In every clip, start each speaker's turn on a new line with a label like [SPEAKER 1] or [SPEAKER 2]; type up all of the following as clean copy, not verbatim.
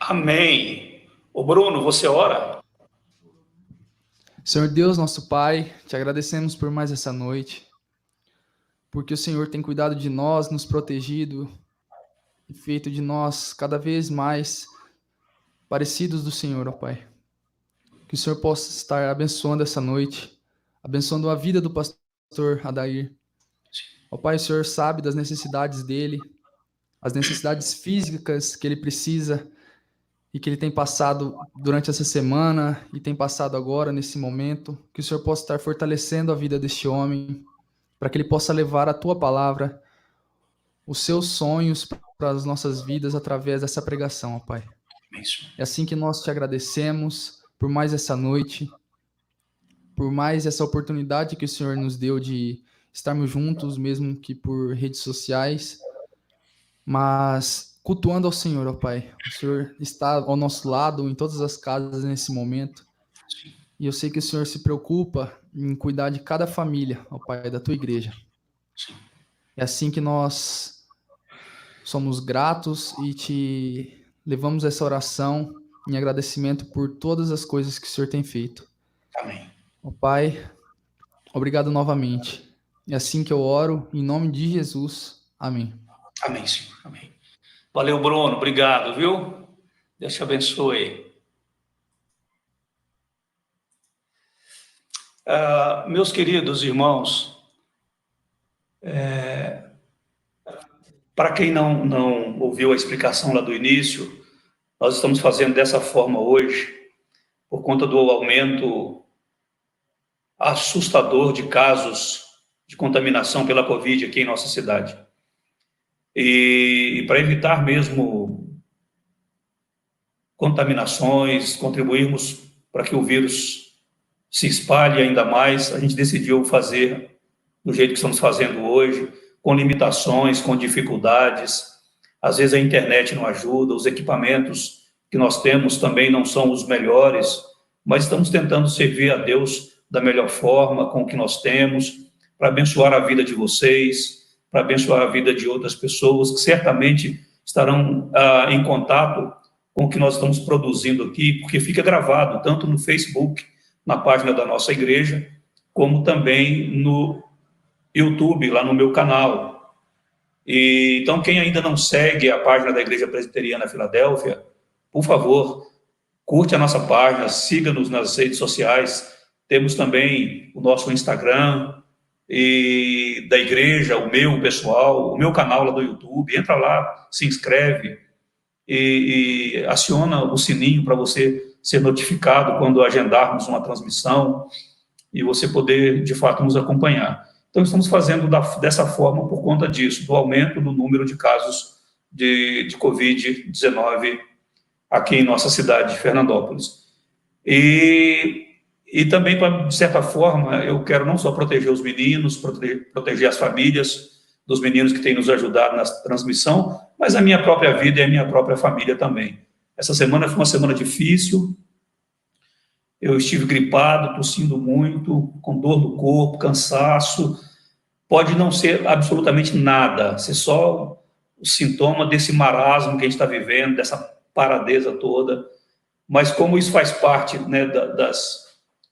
[SPEAKER 1] Amém. Ô Bruno, você ora?
[SPEAKER 2] Senhor Deus, nosso Pai, te agradecemos por mais essa noite, porque o Senhor tem cuidado de nós, nos protegido e feito de nós cada vez mais parecidos do Senhor, ó Pai. Que o Senhor possa estar abençoando essa noite, abençoando a vida do pastor Adair. Ó Pai, o Senhor sabe das necessidades dele, as necessidades físicas que ele precisa e que ele tem passado durante essa semana e tem passado agora, nesse momento. Que o Senhor possa estar fortalecendo a vida deste homem, para que ele possa levar a tua palavra, os seus sonhos para as nossas vidas através dessa pregação, ó Pai. É assim que nós te agradecemos por mais essa noite, por mais essa oportunidade que o Senhor nos deu de estarmos juntos, mesmo que por redes sociais, mas cultuando ao Senhor, ó Pai. O Senhor está ao nosso lado em todas as casas nesse momento, e eu sei que o Senhor se preocupa em cuidar de cada família, ó Pai, da tua igreja. É assim que nós somos gratos e te levamos essa oração em agradecimento por todas as coisas que o Senhor tem feito.
[SPEAKER 1] Amém.
[SPEAKER 2] Ó Pai, obrigado novamente. É assim que eu oro, em nome de Jesus. Amém.
[SPEAKER 1] Amém, Senhor. Amém. Valeu, Bruno. Obrigado, viu? Deus te abençoe. Meus queridos irmãos, para quem não ouviu a explicação lá do início, nós estamos fazendo dessa forma hoje, por conta do aumento assustador de casos de contaminação pela Covid aqui em nossa cidade. E para evitar mesmo contaminações, contribuirmos para que o vírus se espalhe ainda mais, a gente decidiu fazer do jeito que estamos fazendo hoje, com limitações, com dificuldades. Às vezes a internet não ajuda, os equipamentos que nós temos também não são os melhores, mas estamos tentando servir a Deus da melhor forma, com o que nós temos, para abençoar a vida de vocês, para abençoar a vida de outras pessoas que certamente estarão em contato com o que nós estamos produzindo aqui, porque fica gravado tanto no Facebook, na página da nossa igreja, como também no YouTube, lá no meu canal. E, então, quem ainda não segue a página da Igreja Presbiteriana Filadélfia, por favor, curte a nossa página, siga-nos nas redes sociais. Temos também o nosso Instagram e da igreja, o meu pessoal, o meu canal lá do YouTube. Entra lá, se inscreve e aciona o sininho para você ser notificado quando agendarmos uma transmissão e você poder, de fato, nos acompanhar. Então, estamos fazendo dessa forma por conta disso, do aumento do número de casos de Covid-19 aqui em nossa cidade de Fernandópolis. E também, de certa forma, eu quero não só proteger os meninos, proteger as famílias dos meninos que têm nos ajudado na transmissão, mas a minha própria vida e a minha própria família também. Essa semana foi uma semana difícil, eu estive gripado, tossindo muito, com dor no corpo, cansaço. Pode não ser absolutamente nada, ser só o sintoma desse marasmo que a gente está vivendo, dessa paradeza toda. Mas como isso faz parte, né,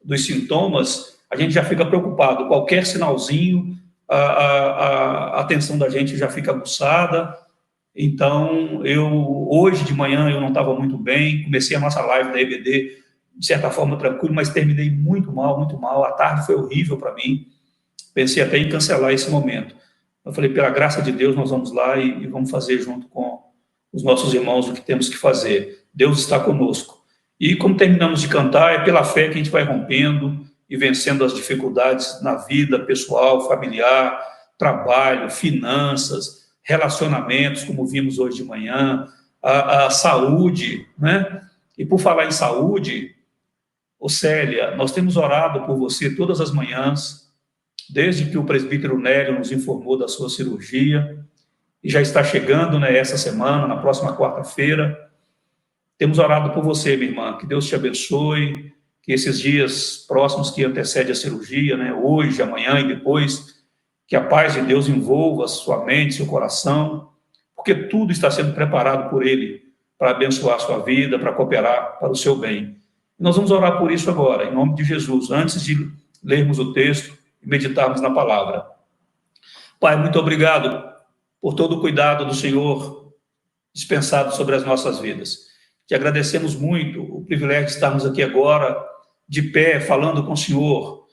[SPEAKER 1] dos sintomas, a gente já fica preocupado. Qualquer sinalzinho, a atenção da gente já fica aguçada. Então, hoje de manhã eu não estava muito bem, comecei a nossa live da EBD, de certa forma tranquilo, mas terminei muito mal. A tarde foi horrível para mim. Pensei até em cancelar esse momento. Eu falei, pela graça de Deus, nós vamos lá e vamos fazer junto com os nossos irmãos o que temos que fazer. Deus está conosco. E como terminamos de cantar, é pela fé que a gente vai rompendo e vencendo as dificuldades na vida pessoal, familiar, trabalho, finanças, relacionamentos, como vimos hoje de manhã, a saúde, né? E por falar em saúde, Célia, nós temos orado por você todas as manhãs, desde que o presbítero Nélio nos informou da sua cirurgia, e já está chegando, né, essa semana, na próxima quarta-feira. Temos orado por você, minha irmã, que Deus te abençoe, que esses dias próximos que antecedem a cirurgia, né, hoje, amanhã e depois, que a paz de Deus envolva sua mente, seu coração, porque tudo está sendo preparado por Ele, para abençoar a sua vida, para cooperar para o seu bem. Nós vamos orar por isso agora, em nome de Jesus, antes de lermos o texto e meditarmos na palavra. Pai, muito obrigado por todo o cuidado do Senhor dispensado sobre as nossas vidas. Te agradecemos muito o privilégio de estarmos aqui agora, de pé, falando com o Senhor,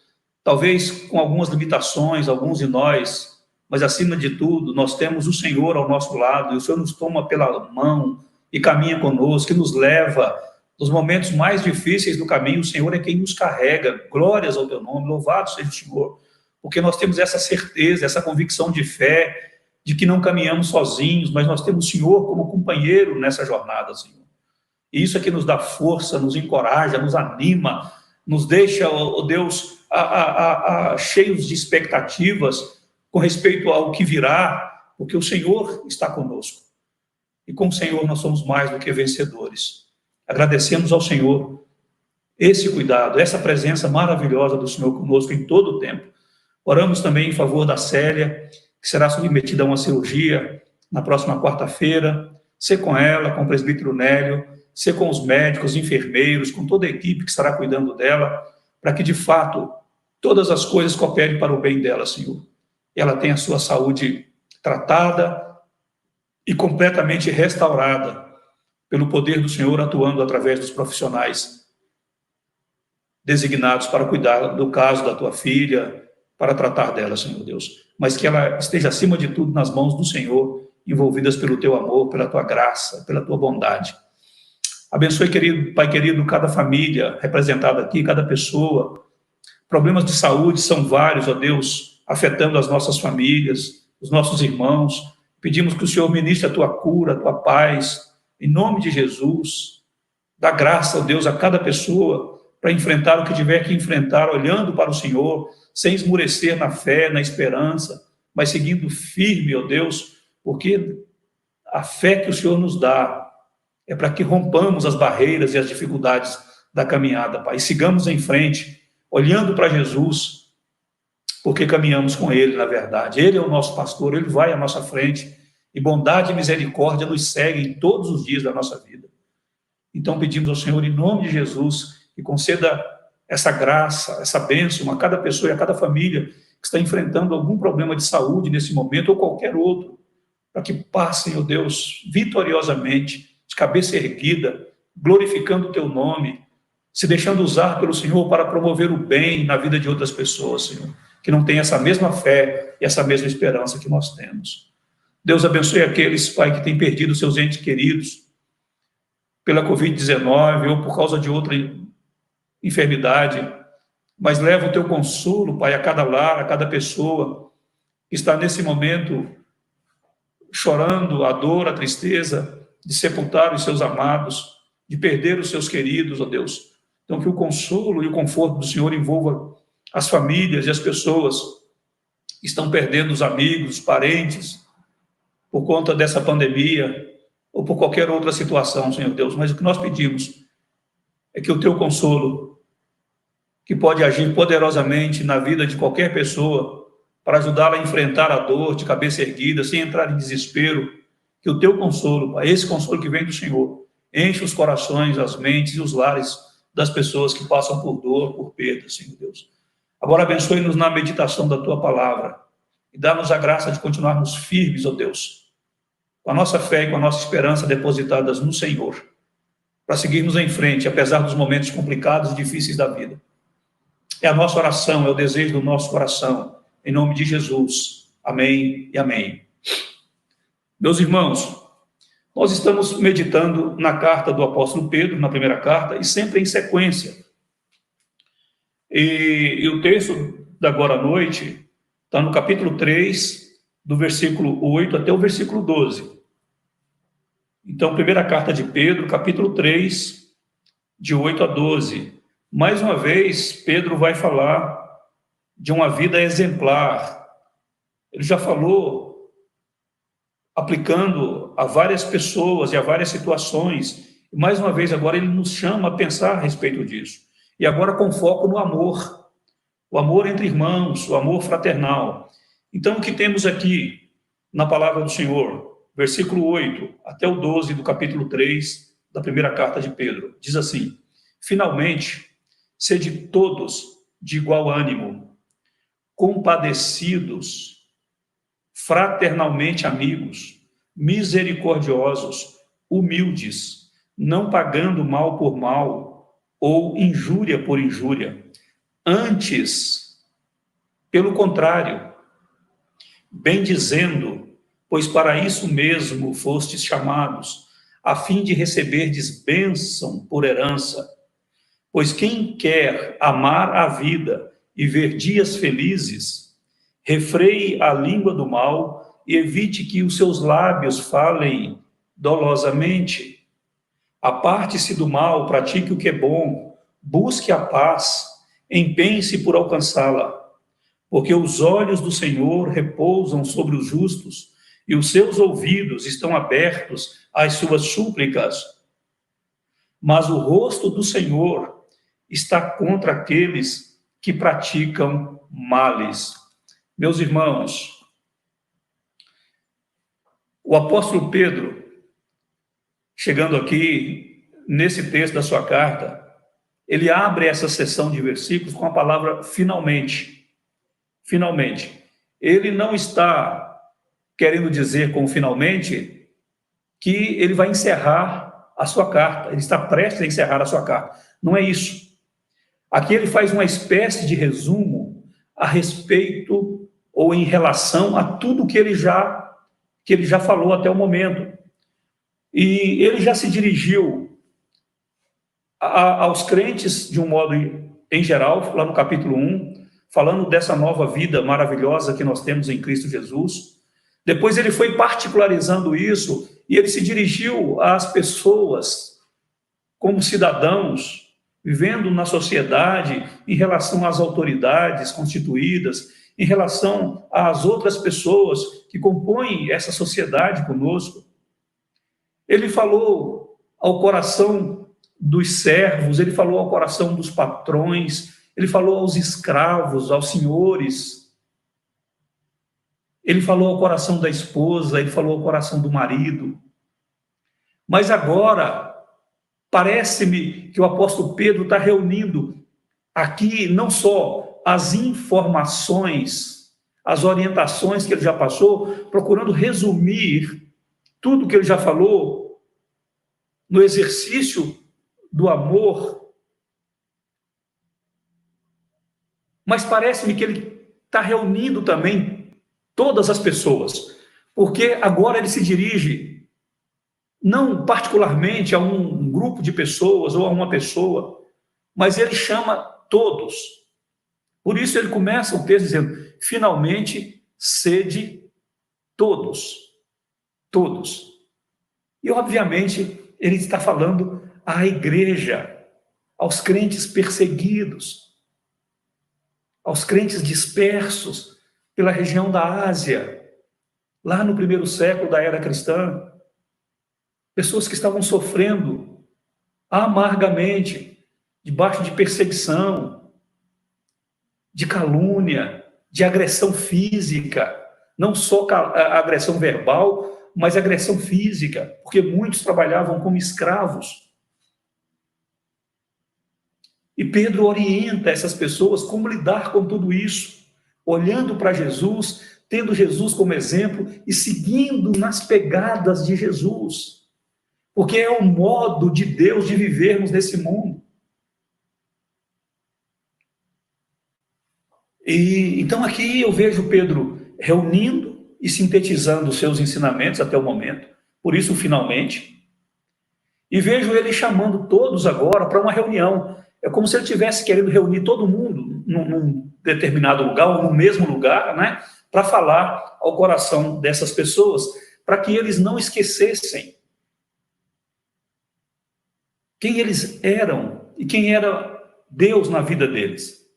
[SPEAKER 1] talvez com algumas limitações, alguns de nós, mas acima de tudo, nós temos o Senhor ao nosso lado, e o Senhor nos toma pela mão e caminha conosco, que nos leva nos momentos mais difíceis do caminho. O Senhor é quem nos carrega. Glórias ao teu nome, louvado seja o Senhor, porque nós temos essa certeza, essa convicção de fé, de que não caminhamos sozinhos, mas nós temos o Senhor como companheiro nessa jornada, Senhor. E isso é que nos dá força, nos encoraja, nos anima, nos deixa, ó Deus, cheios de expectativas com respeito ao que virá, porque o Senhor está conosco. E com o Senhor nós somos mais do que vencedores. Agradecemos ao Senhor esse cuidado, essa presença maravilhosa do Senhor conosco em todo o tempo. Oramos também em favor da Célia, que será submetida a uma cirurgia na próxima quarta-feira. Ser com ela, com o presbítero Nélio, ser com os médicos, enfermeiros, com toda a equipe que estará cuidando dela, para que, de fato, todas as coisas cooperem para o bem dela, Senhor. E ela tenha a sua saúde tratada e completamente restaurada pelo poder do Senhor atuando através dos profissionais designados para cuidar do caso da tua filha, para tratar dela, Senhor Deus. Mas que ela esteja, acima de tudo, nas mãos do Senhor, envolvidas pelo teu amor, pela tua graça, pela tua bondade. Abençoe, querido Pai querido, cada família representada aqui, cada pessoa. Problemas de saúde são vários, ó Deus, afetando as nossas famílias, os nossos irmãos. Pedimos que o Senhor ministre a tua cura, a tua paz, em nome de Jesus. Dá graça, ó Deus, a cada pessoa para enfrentar o que tiver que enfrentar, olhando para o Senhor, sem esmurecer na fé, na esperança, mas seguindo firme, ó Deus, porque a fé que o Senhor nos dá é para que rompamos as barreiras e as dificuldades da caminhada, Pai. E sigamos em frente, olhando para Jesus, porque caminhamos com Ele, na verdade. Ele é o nosso pastor, Ele vai à nossa frente, e bondade e misericórdia nos seguem todos os dias da nossa vida. Então pedimos ao Senhor, em nome de Jesus, que conceda essa graça, essa bênção a cada pessoa e a cada família que está enfrentando algum problema de saúde nesse momento, ou qualquer outro, para que passem, ó Deus, vitoriosamente, de cabeça erguida, glorificando o teu nome, se deixando usar pelo Senhor para promover o bem na vida de outras pessoas, Senhor, que não têm essa mesma fé e essa mesma esperança que nós temos. Deus abençoe aqueles, Pai, que têm perdido seus entes queridos pela Covid-19 ou por causa de outra enfermidade, mas leva o teu consolo, Pai, a cada lar, a cada pessoa que está nesse momento chorando a dor, a tristeza de sepultar os seus amados, de perder os seus queridos, ó Deus. Então, que o consolo e o conforto do Senhor envolva as famílias e as pessoas que estão perdendo os amigos, os parentes, por conta dessa pandemia, ou por qualquer outra situação, Senhor Deus. Mas o que nós pedimos é que o teu consolo, que pode agir poderosamente na vida de qualquer pessoa, para ajudá-la a enfrentar a dor de cabeça erguida, sem entrar em desespero, que o teu consolo, Pai, esse consolo que vem do Senhor, enche os corações, as mentes e os lares das pessoas que passam por dor, por perda, Senhor Deus. Agora abençoe-nos na meditação da tua palavra e dá-nos a graça de continuarmos firmes, ó Deus, com a nossa fé e com a nossa esperança depositadas no Senhor, para seguirmos em frente, apesar dos momentos complicados e difíceis da vida. É a nossa oração, é o desejo do nosso coração, em nome de Jesus. Amém e amém. Meus irmãos, nós estamos meditando na carta do apóstolo Pedro, na primeira carta, e sempre em sequência. E o texto da agora à noite está no capítulo 3, do versículo 8 até o versículo 12. Então, primeira carta de Pedro, capítulo 3, de 8 a 12. Mais uma vez, Pedro vai falar de uma vida exemplar. Ele já falou aplicando a várias pessoas e a várias situações. E mais uma vez, agora ele nos chama a pensar a respeito disso. E agora com foco no amor. O amor entre irmãos, o amor fraternal. Então, o que temos aqui na palavra do Senhor? versículo 8 até o 12 do capítulo 3 da primeira carta de Pedro. Diz assim: finalmente, sede todos de igual ânimo, compadecidos, fraternalmente amigos, misericordiosos, humildes, não pagando mal por mal ou injúria por injúria. Antes, pelo contrário, bendizendo, pois para isso mesmo fostes chamados, a fim de receberdes bênção por herança. Pois quem quer amar a vida e ver dias felizes, refreie a língua do mal e evite que os seus lábios falem dolosamente. Aparte-se do mal, pratique o que é bom, busque a paz, empenhe-se por alcançá-la. Porque os olhos do Senhor repousam sobre os justos e os seus ouvidos estão abertos às suas súplicas. Mas o rosto do Senhor está contra aqueles que praticam males. Meus irmãos, o apóstolo Pedro, chegando aqui nesse texto da sua carta, ele abre essa seção de versículos com a palavra finalmente. Finalmente. Ele não está querendo dizer com finalmente que ele vai encerrar a sua carta, ele está prestes a encerrar a sua carta. Não é isso. Aqui ele faz uma espécie de resumo a respeito ou em relação a tudo que ele já falou até o momento. E ele já se dirigiu aos crentes de um modo em geral, lá no capítulo 1, falando dessa nova vida maravilhosa que nós temos em Cristo Jesus. Depois ele foi particularizando isso e ele se dirigiu às pessoas como cidadãos, vivendo na sociedade, em relação às autoridades constituídas, em relação às outras pessoas que compõem essa sociedade conosco. Ele falou ao coração dos servos, ele falou ao coração dos patrões, ele falou aos escravos, aos senhores, ele falou ao coração da esposa, ele falou ao coração do marido. Mas agora, parece-me que o apóstolo Pedro está reunindo aqui não só as informações, as orientações que ele já passou, procurando resumir tudo que ele já falou no exercício do amor. Mas parece-me que ele está reunindo também todas as pessoas, porque agora ele se dirige não particularmente a um grupo de pessoas ou a uma pessoa, mas ele chama todos. Por isso ele começa o texto dizendo: finalmente, sede todos. Todos. E, obviamente, ele está falando à igreja, aos crentes perseguidos, aos crentes dispersos pela região da Ásia, lá no primeiro século da era cristã, pessoas que estavam sofrendo amargamente, debaixo de perseguição, de calúnia, de agressão física, não só agressão verbal, mas agressão física, porque muitos trabalhavam como escravos. E Pedro orienta essas pessoas como lidar com tudo isso, olhando para Jesus, tendo Jesus como exemplo e seguindo nas pegadas de Jesus, porque é o modo de Deus de vivermos nesse mundo. E então aqui eu vejo Pedro reunindo e sintetizando os seus ensinamentos até o momento, por isso finalmente, e vejo ele chamando todos agora para uma reunião. É como se ele estivesse querendo reunir todo mundo num determinado lugar, ou no mesmo lugar, né, para falar ao coração dessas pessoas, para que eles não esquecessem quem eles eram e quem era Deus na vida deles.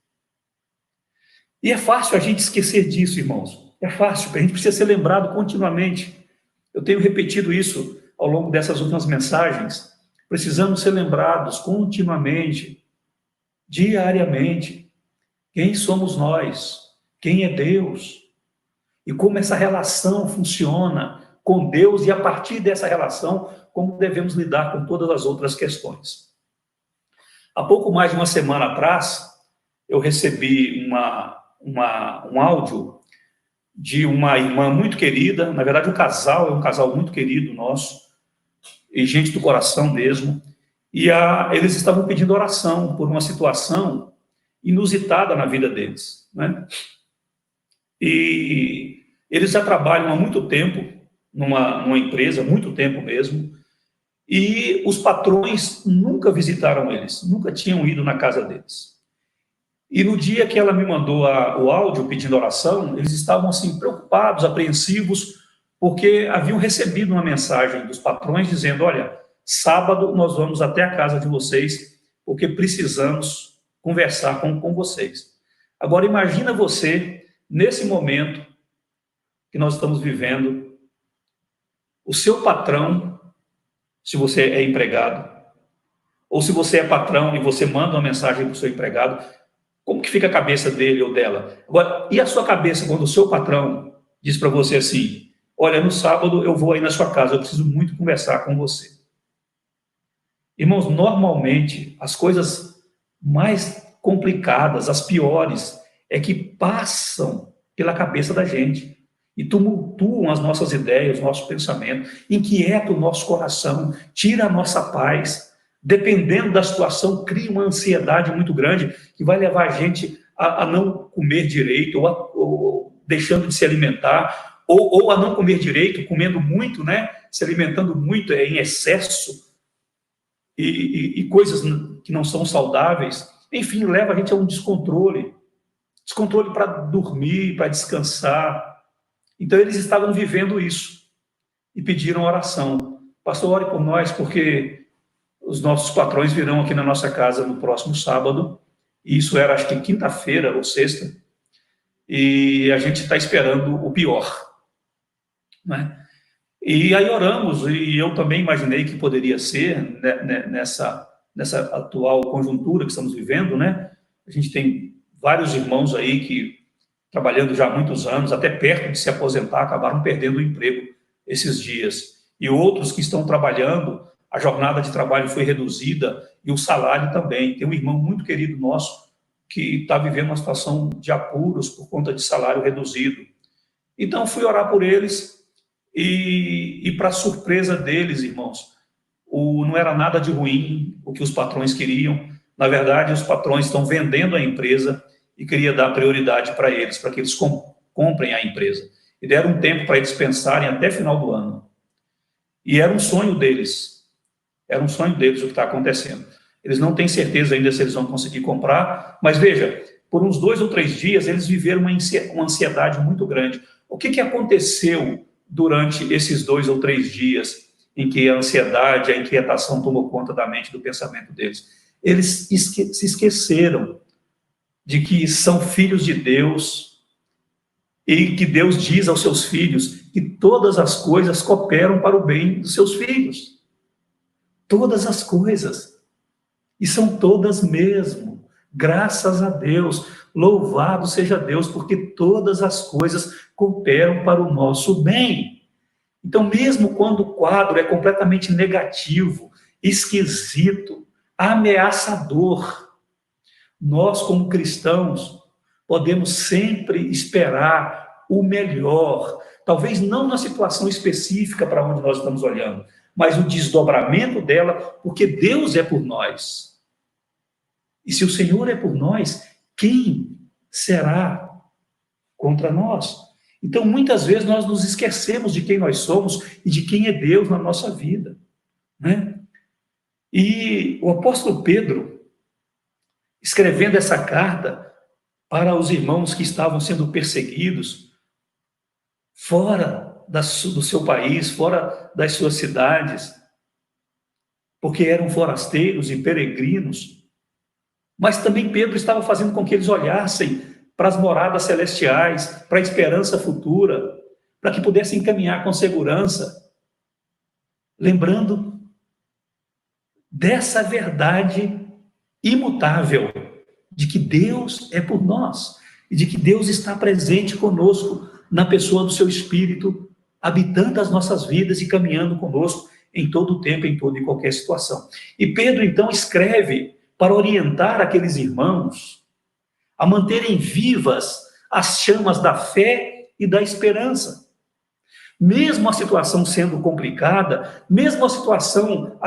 [SPEAKER 1] E é fácil a gente esquecer disso, irmãos. É fácil, a gente precisa ser lembrado continuamente. Eu tenho repetido isso ao longo dessas últimas mensagens. Precisamos ser lembrados continuamente, diariamente, quem somos nós, quem é Deus, e como essa relação funciona com Deus e, a partir dessa relação, como devemos lidar com todas as outras questões. Há pouco mais de uma semana atrás, eu recebi um áudio de uma irmã muito querida, na verdade o casal é um casal muito querido nosso, e gente do coração mesmo, e eles estavam pedindo oração por uma situação inusitada na vida deles, né? E eles já trabalham há muito tempo numa empresa, muito tempo mesmo, e os patrões nunca visitaram eles, nunca tinham ido na casa deles. E no dia que ela me mandou o áudio pedindo oração, eles estavam assim preocupados, apreensivos, porque haviam recebido uma mensagem dos patrões dizendo: olha, sábado nós vamos até a casa de vocês, porque precisamos conversar com vocês. Agora imagina você, nesse momento que nós estamos vivendo, o seu patrão, se você é empregado, ou se você é patrão e você manda uma mensagem para o seu empregado, como que fica a cabeça dele ou dela? Agora, e a sua cabeça quando o seu patrão diz para você assim: olha, no sábado eu vou aí na sua casa, eu preciso muito conversar com você. Irmãos, normalmente, as coisas mais complicadas, as piores, é que passam pela cabeça da gente e tumultuam as nossas ideias, o nosso pensamento, inquieta o nosso coração, tira a nossa paz. Dependendo da situação, cria uma ansiedade muito grande que vai levar a gente a não comer direito, ou deixando de se alimentar, ou a não comer direito, comendo muito, né? Se alimentando muito em excesso, e coisas que não são saudáveis. Enfim, leva a gente a um descontrole para dormir, para descansar. Então, eles estavam vivendo isso e pediram oração. Pastor, ore por nós, porque os nossos patrões virão aqui na nossa casa no próximo sábado, e isso era, acho que quinta-feira ou sexta, e a gente está esperando o pior, né? E aí oramos, e eu também imaginei que poderia ser, né, nessa atual conjuntura que estamos vivendo, né? A gente tem vários irmãos aí que, trabalhando já há muitos anos, até perto de se aposentar, acabaram perdendo o emprego esses dias, e outros que estão trabalhando, a jornada de trabalho foi reduzida e o salário também. Tem um irmão muito querido nosso que está vivendo uma situação de apuros por conta de salário reduzido. Então, fui orar por eles e para surpresa deles, irmãos, não era nada de ruim o que os patrões queriam. Na verdade, os patrões estão vendendo a empresa e queria dar prioridade para eles, para que eles comprem a empresa. E deram um tempo para eles pensarem até final do ano. E era um sonho deles. Era um sonho deles o que está acontecendo. Eles não têm certeza ainda se eles vão conseguir comprar, mas veja, por uns 2 ou 3 dias, eles viveram uma ansiedade muito grande. O que aconteceu durante esses 2 ou 3 dias em que a ansiedade, a inquietação tomou conta da mente e do pensamento deles? Eles se esqueceram de que são filhos de Deus e que Deus diz aos seus filhos que todas as coisas cooperam para o bem dos seus filhos. Todas as coisas. E são todas mesmo. Graças a Deus. Louvado seja Deus, porque todas as coisas cooperam para o nosso bem. Então, mesmo quando o quadro é completamente negativo, esquisito, ameaçador, nós, como cristãos, podemos sempre esperar o melhor. Talvez não na situação específica para onde nós estamos olhando, mas o desdobramento dela, porque Deus é por nós. E se o Senhor é por nós, quem será contra nós? Então, muitas vezes, nós nos esquecemos de quem nós somos e de quem é Deus na nossa vida, né? E o apóstolo Pedro, escrevendo essa carta para os irmãos que estavam sendo perseguidos, fora do seu país, fora das suas cidades, porque eram forasteiros e peregrinos, mas também Pedro estava fazendo com que eles olhassem para as moradas celestiais, para a esperança futura, para que pudessem caminhar com segurança, lembrando dessa verdade imutável, de que Deus é por nós, e de que Deus está presente conosco na pessoa do seu Espírito habitando as nossas vidas e caminhando conosco em todo o tempo, em toda e qualquer situação. E Pedro, então, escreve para orientar aqueles irmãos a manterem vivas as chamas da fé e da esperança. Mesmo a situação sendo complicada, mesmo a situação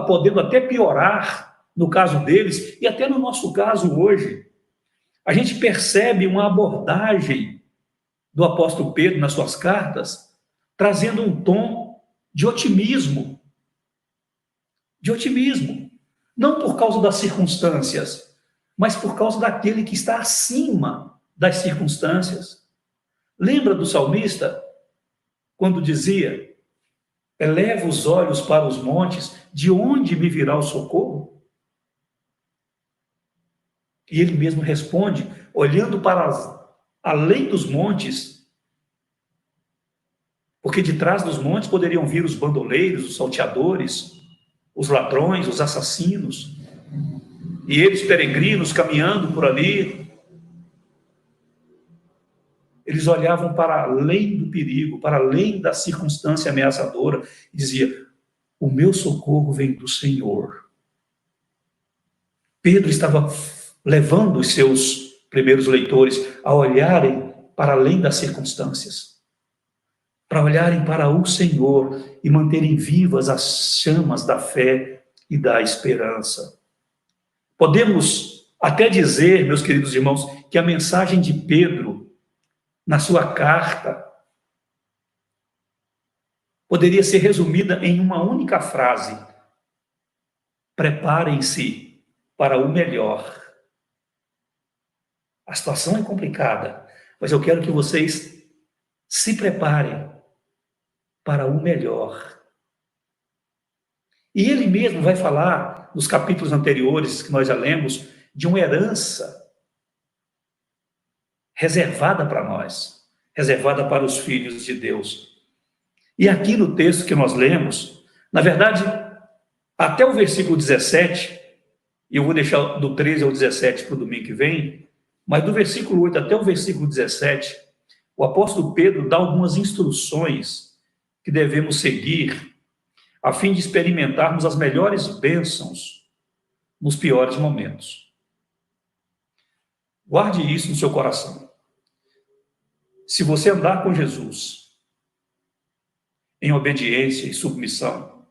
[SPEAKER 1] podendo até piorar, no caso deles, e até no nosso caso hoje, a gente percebe uma abordagem do apóstolo Pedro nas suas cartas, trazendo um tom de otimismo. De otimismo. Não por causa das circunstâncias, mas por causa daquele que está acima das circunstâncias. Lembra do salmista, quando dizia: eleva os olhos para os montes, de onde me virá o socorro? E ele mesmo responde, olhando para além dos montes, porque de trás dos montes poderiam vir os bandoleiros, os salteadores, os ladrões, os assassinos, e eles peregrinos caminhando por ali, eles olhavam para além do perigo, para além da circunstância ameaçadora, e diziam: o meu socorro vem do Senhor. Pedro estava levando os seus primeiros leitores a olharem para além das circunstâncias, para olharem para o Senhor e manterem vivas as chamas da fé e da esperança. Podemos até dizer, meus queridos irmãos, que a mensagem de Pedro, na sua carta, poderia ser resumida em uma única frase: preparem-se para o melhor. A situação é complicada, mas eu quero que vocês se preparem para o melhor. E ele mesmo vai falar, nos capítulos anteriores que nós já lemos, de uma herança reservada para nós, reservada para os filhos de Deus. E aqui no texto que nós lemos, na verdade, até o versículo 17, e eu vou deixar do 13 ao 17 para o domingo que vem, mas do versículo 8 até o versículo 17, o apóstolo Pedro dá algumas instruções que devemos seguir a fim de experimentarmos as melhores bênçãos nos piores momentos. Guarde isso no seu coração. Se você andar com Jesus em obediência e submissão,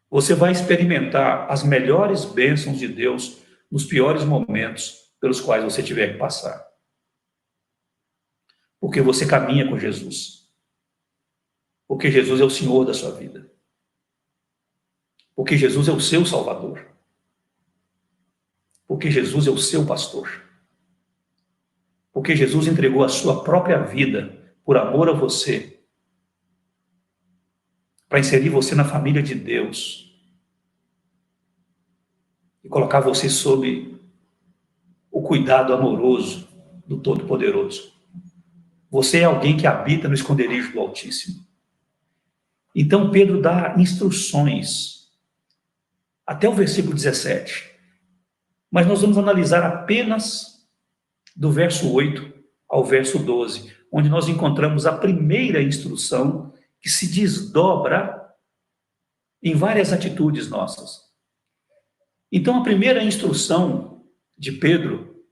[SPEAKER 1] você vai experimentar as melhores bênçãos de Deus nos piores momentos pelos quais você tiver que passar. Porque você caminha com Jesus. Porque Jesus é o Senhor da sua vida. Porque Jesus é o seu Salvador. Porque Jesus é o seu pastor. Porque Jesus entregou a sua própria vida por amor a você, para inserir você na família de Deus e colocar você sob o cuidado amoroso do Todo-Poderoso. Você é alguém que habita no esconderijo do Altíssimo. Então Pedro dá instruções até o versículo 17. Mas nós vamos analisar apenas do verso 8 ao verso 12, onde nós encontramos a primeira instrução que se desdobra em várias atitudes nossas. Então, a primeira instrução de Pedro,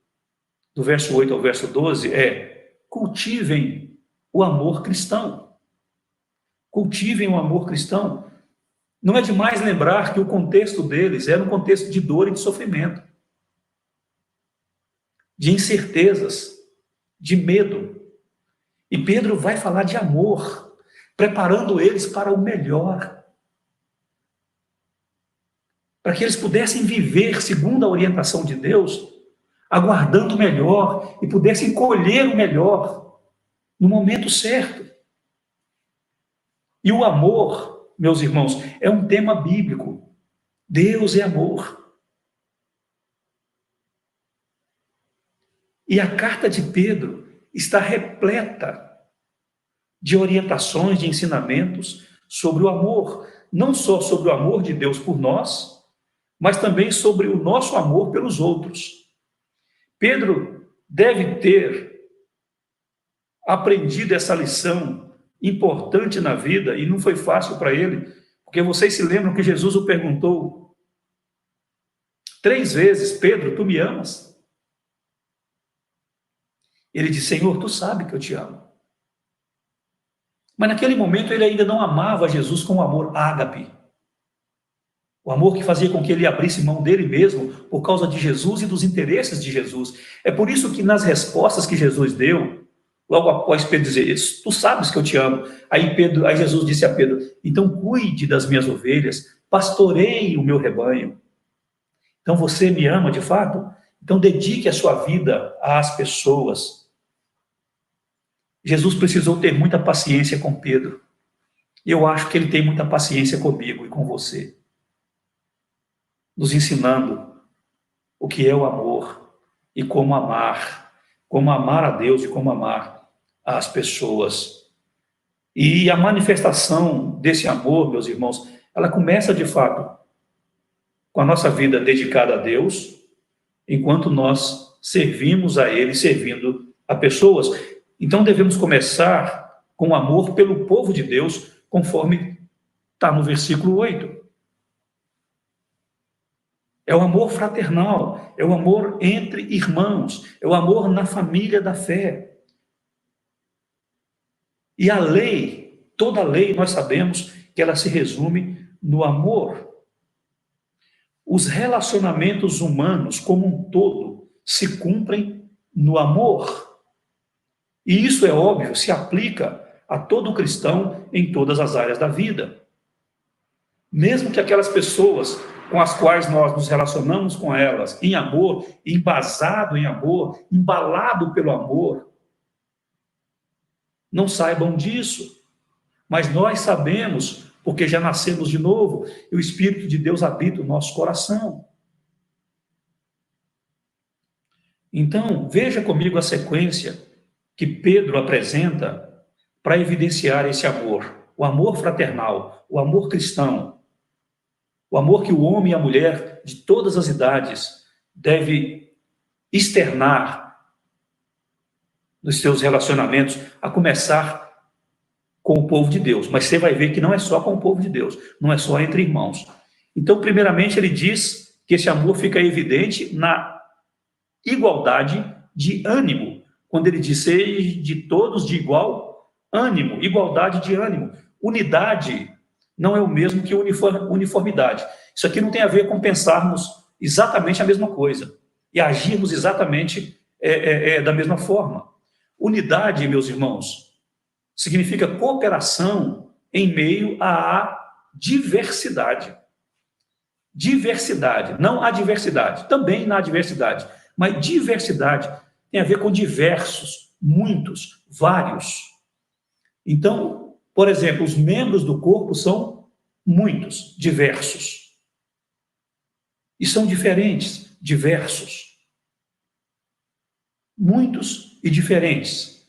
[SPEAKER 1] do verso 8 ao verso 12, é: cultivem o amor cristão. Cultivem o amor cristão. Não é demais lembrar que o contexto deles era um contexto de dor e de sofrimento, de incertezas, de medo. E Pedro vai falar de amor, preparando eles para o melhor, para que eles pudessem viver segundo a orientação de Deus, aguardando o melhor e pudessem colher o melhor no momento certo. E o amor, meus irmãos, é um tema bíblico. Deus é amor. E a carta de Pedro está repleta de orientações, de ensinamentos sobre o amor. Não só sobre o amor de Deus por nós, mas também sobre o nosso amor pelos outros. Pedro deve ter aprendido essa lição importante na vida, e não foi fácil para ele, porque vocês se lembram que Jesus o perguntou 3 vezes: Pedro, tu me amas? Ele disse: Senhor, tu sabe que eu te amo. Mas naquele momento ele ainda não amava Jesus com o amor ágape, o amor que fazia com que ele abrisse mão dele mesmo por causa de Jesus e dos interesses de Jesus. É por isso que nas respostas que Jesus deu, logo após Pedro dizer: tu sabes que eu te amo, aí Jesus disse a Pedro: então cuide das minhas ovelhas, pastoreie o meu rebanho. Então você me ama de fato? Então dedique a sua vida às pessoas. Jesus precisou ter muita paciência com Pedro. Eu acho que ele tem muita paciência comigo e com você, nos ensinando o que é o amor e como amar a Deus e como amar as pessoas. E a manifestação desse amor, meus irmãos, ela começa de fato com a nossa vida dedicada a Deus, enquanto nós servimos a Ele, servindo a pessoas. Então devemos começar com amor pelo povo de Deus, conforme está no versículo 8. É o amor fraternal, é o amor entre irmãos, é o amor na família da fé. E a lei, toda a lei, nós sabemos que ela se resume no amor. Os relacionamentos humanos, como um todo, se cumprem no amor. E isso, é óbvio, se aplica a todo cristão em todas as áreas da vida. Mesmo que aquelas pessoas com as quais nós nos relacionamos com elas em amor, embasado em amor, embalado pelo amor, não saibam disso. Mas nós sabemos, porque já nascemos de novo, e o Espírito de Deus habita o nosso coração. Então, veja comigo a sequência que Pedro apresenta para evidenciar esse amor, o amor fraternal, o amor cristão, o amor que o homem e a mulher de todas as idades deve externar nos seus relacionamentos, a começar com o povo de Deus. Mas você vai ver que não é só com o povo de Deus, não é só entre irmãos. Então, primeiramente, ele diz que esse amor fica evidente na igualdade de ânimo, quando ele diz: seja de todos de igual ânimo, igualdade de ânimo. Unidade não é o mesmo que uniformidade. Isso aqui não tem a ver com pensarmos exatamente a mesma coisa e agirmos exatamente da mesma forma. Unidade, meus irmãos, significa cooperação em meio à diversidade. Diversidade, não adversidade, também na adversidade, mas diversidade tem a ver com diversos, muitos, vários. Então, por exemplo, os membros do corpo são muitos, diversos. E são diferentes, diversos. Muitos e diferentes.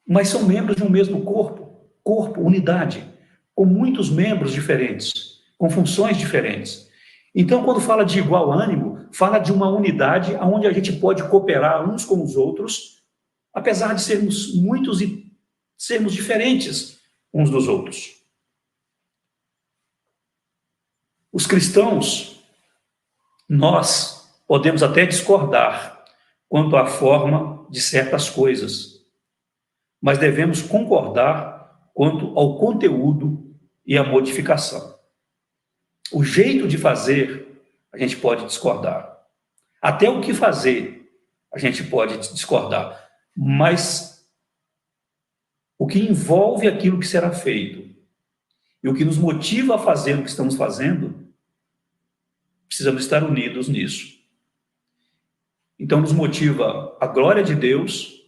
[SPEAKER 1] Mas são membros de um mesmo corpo, unidade, com muitos membros diferentes, com funções diferentes. Então, quando fala de igual ânimo, fala de uma unidade onde a gente pode cooperar uns com os outros, apesar de sermos muitos e sermos diferentes uns dos outros. Os cristãos, nós podemos até discordar quanto à forma de certas coisas, mas devemos concordar quanto ao conteúdo e à modificação. O jeito de fazer, a gente pode discordar. Até o que fazer, a gente pode discordar. Mas o que envolve aquilo que será feito e o que nos motiva a fazer o que estamos fazendo, precisamos estar unidos nisso. Então, nos motiva a glória de Deus,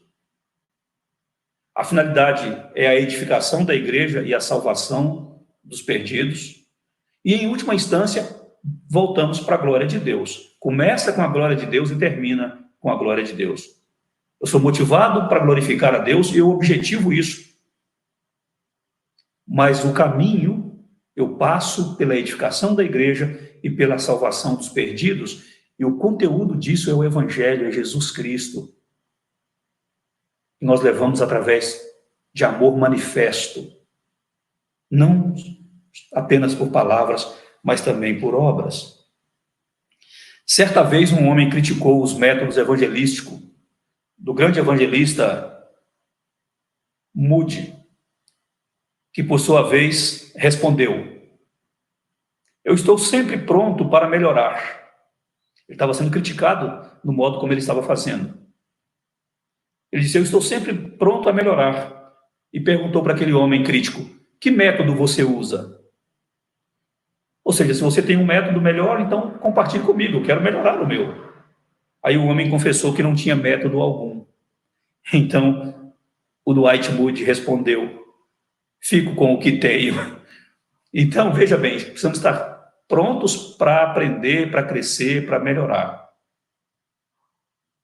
[SPEAKER 1] a finalidade é a edificação da igreja e a salvação dos perdidos, e, em última instância, voltamos para a glória de Deus. Começa com a glória de Deus e termina com a glória de Deus. Eu sou motivado para glorificar a Deus e eu objetivo isso. Mas o caminho eu passo pela edificação da igreja e pela salvação dos perdidos, e o conteúdo disso é o Evangelho, é Jesus Cristo. que nós levamos através de amor manifesto, não apenas por palavras, mas também por obras. Certa vez um homem criticou os métodos evangelísticos do grande evangelista Moody, que por sua vez respondeu: eu estou sempre pronto para melhorar. Ele estava sendo criticado no modo como ele estava fazendo. Ele disse: eu estou sempre pronto a melhorar. E perguntou para aquele homem crítico: que método você usa? Ou seja, se você tem um método melhor, então compartilhe comigo, eu quero melhorar o meu. Aí o homem confessou que não tinha método algum. Então, o Dwight Moody respondeu: fico com o que tenho. Então, veja bem, precisamos estar prontos para aprender, para crescer, para melhorar.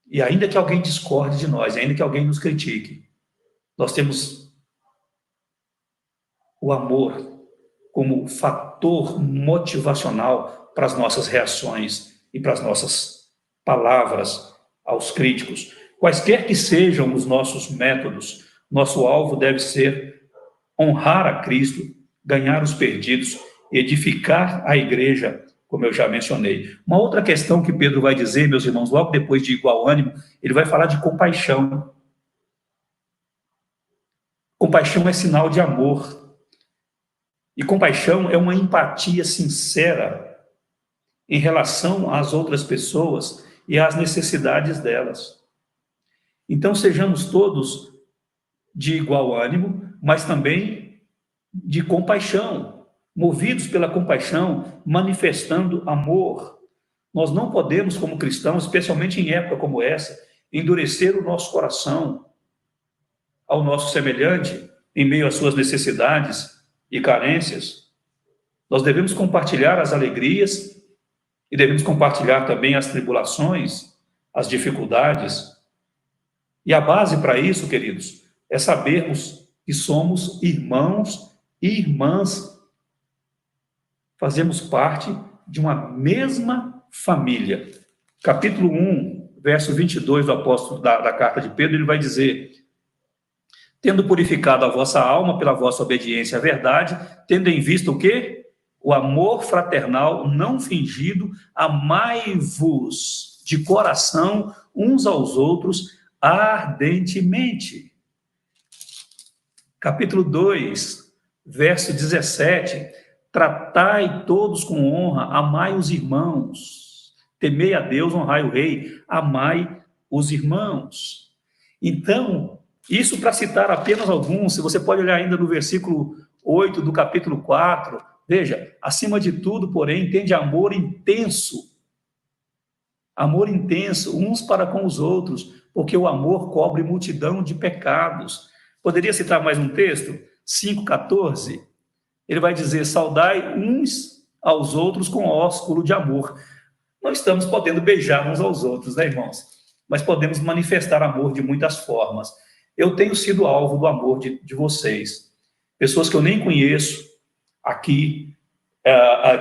[SPEAKER 1] E ainda que alguém discorde de nós, ainda que alguém nos critique, nós temos o amor como fator motivacional para as nossas reações e para as nossas palavras aos críticos. Quaisquer que sejam os nossos métodos, nosso alvo deve ser honrar a Cristo, ganhar os perdidos, edificar a igreja, como eu já mencionei. Uma outra questão que Pedro vai dizer, meus irmãos, logo depois de igual ânimo, ele vai falar de compaixão. Compaixão é sinal de amor. E compaixão é uma empatia sincera em relação às outras pessoas e às necessidades delas. Então, sejamos todos de igual ânimo, mas também de compaixão, movidos pela compaixão, manifestando amor. Nós não podemos, como cristãos, especialmente em época como essa, endurecer o nosso coração ao nosso semelhante em meio às suas necessidades e carências. Nós devemos compartilhar as alegrias e devemos compartilhar também as tribulações, as dificuldades. E a base para isso, queridos, é sabermos que somos irmãos e irmãs. Fazemos parte de uma mesma família. Capítulo 1, verso 22 do apóstolo da carta de Pedro, ele vai dizer: tendo purificado a vossa alma pela vossa obediência à verdade, tendo em vista o quê? O amor fraternal não fingido, amai-vos de coração uns aos outros ardentemente. Capítulo 2, verso 17, tratai todos com honra, amai os irmãos, temei a Deus, honrai o rei, amai os irmãos. Então, isso para citar apenas alguns, se você pode olhar ainda no versículo 8 do capítulo 4, veja, acima de tudo, porém, tende amor intenso, uns para com os outros, porque o amor cobre multidão de pecados. Poderia citar mais um texto? 5,14, ele vai dizer: saudai uns aos outros com ósculo de amor. Não estamos podendo beijar uns aos outros, né, irmãos? Mas podemos manifestar amor de muitas formas. Eu tenho sido alvo do amor de vocês. Pessoas que eu nem conheço aqui,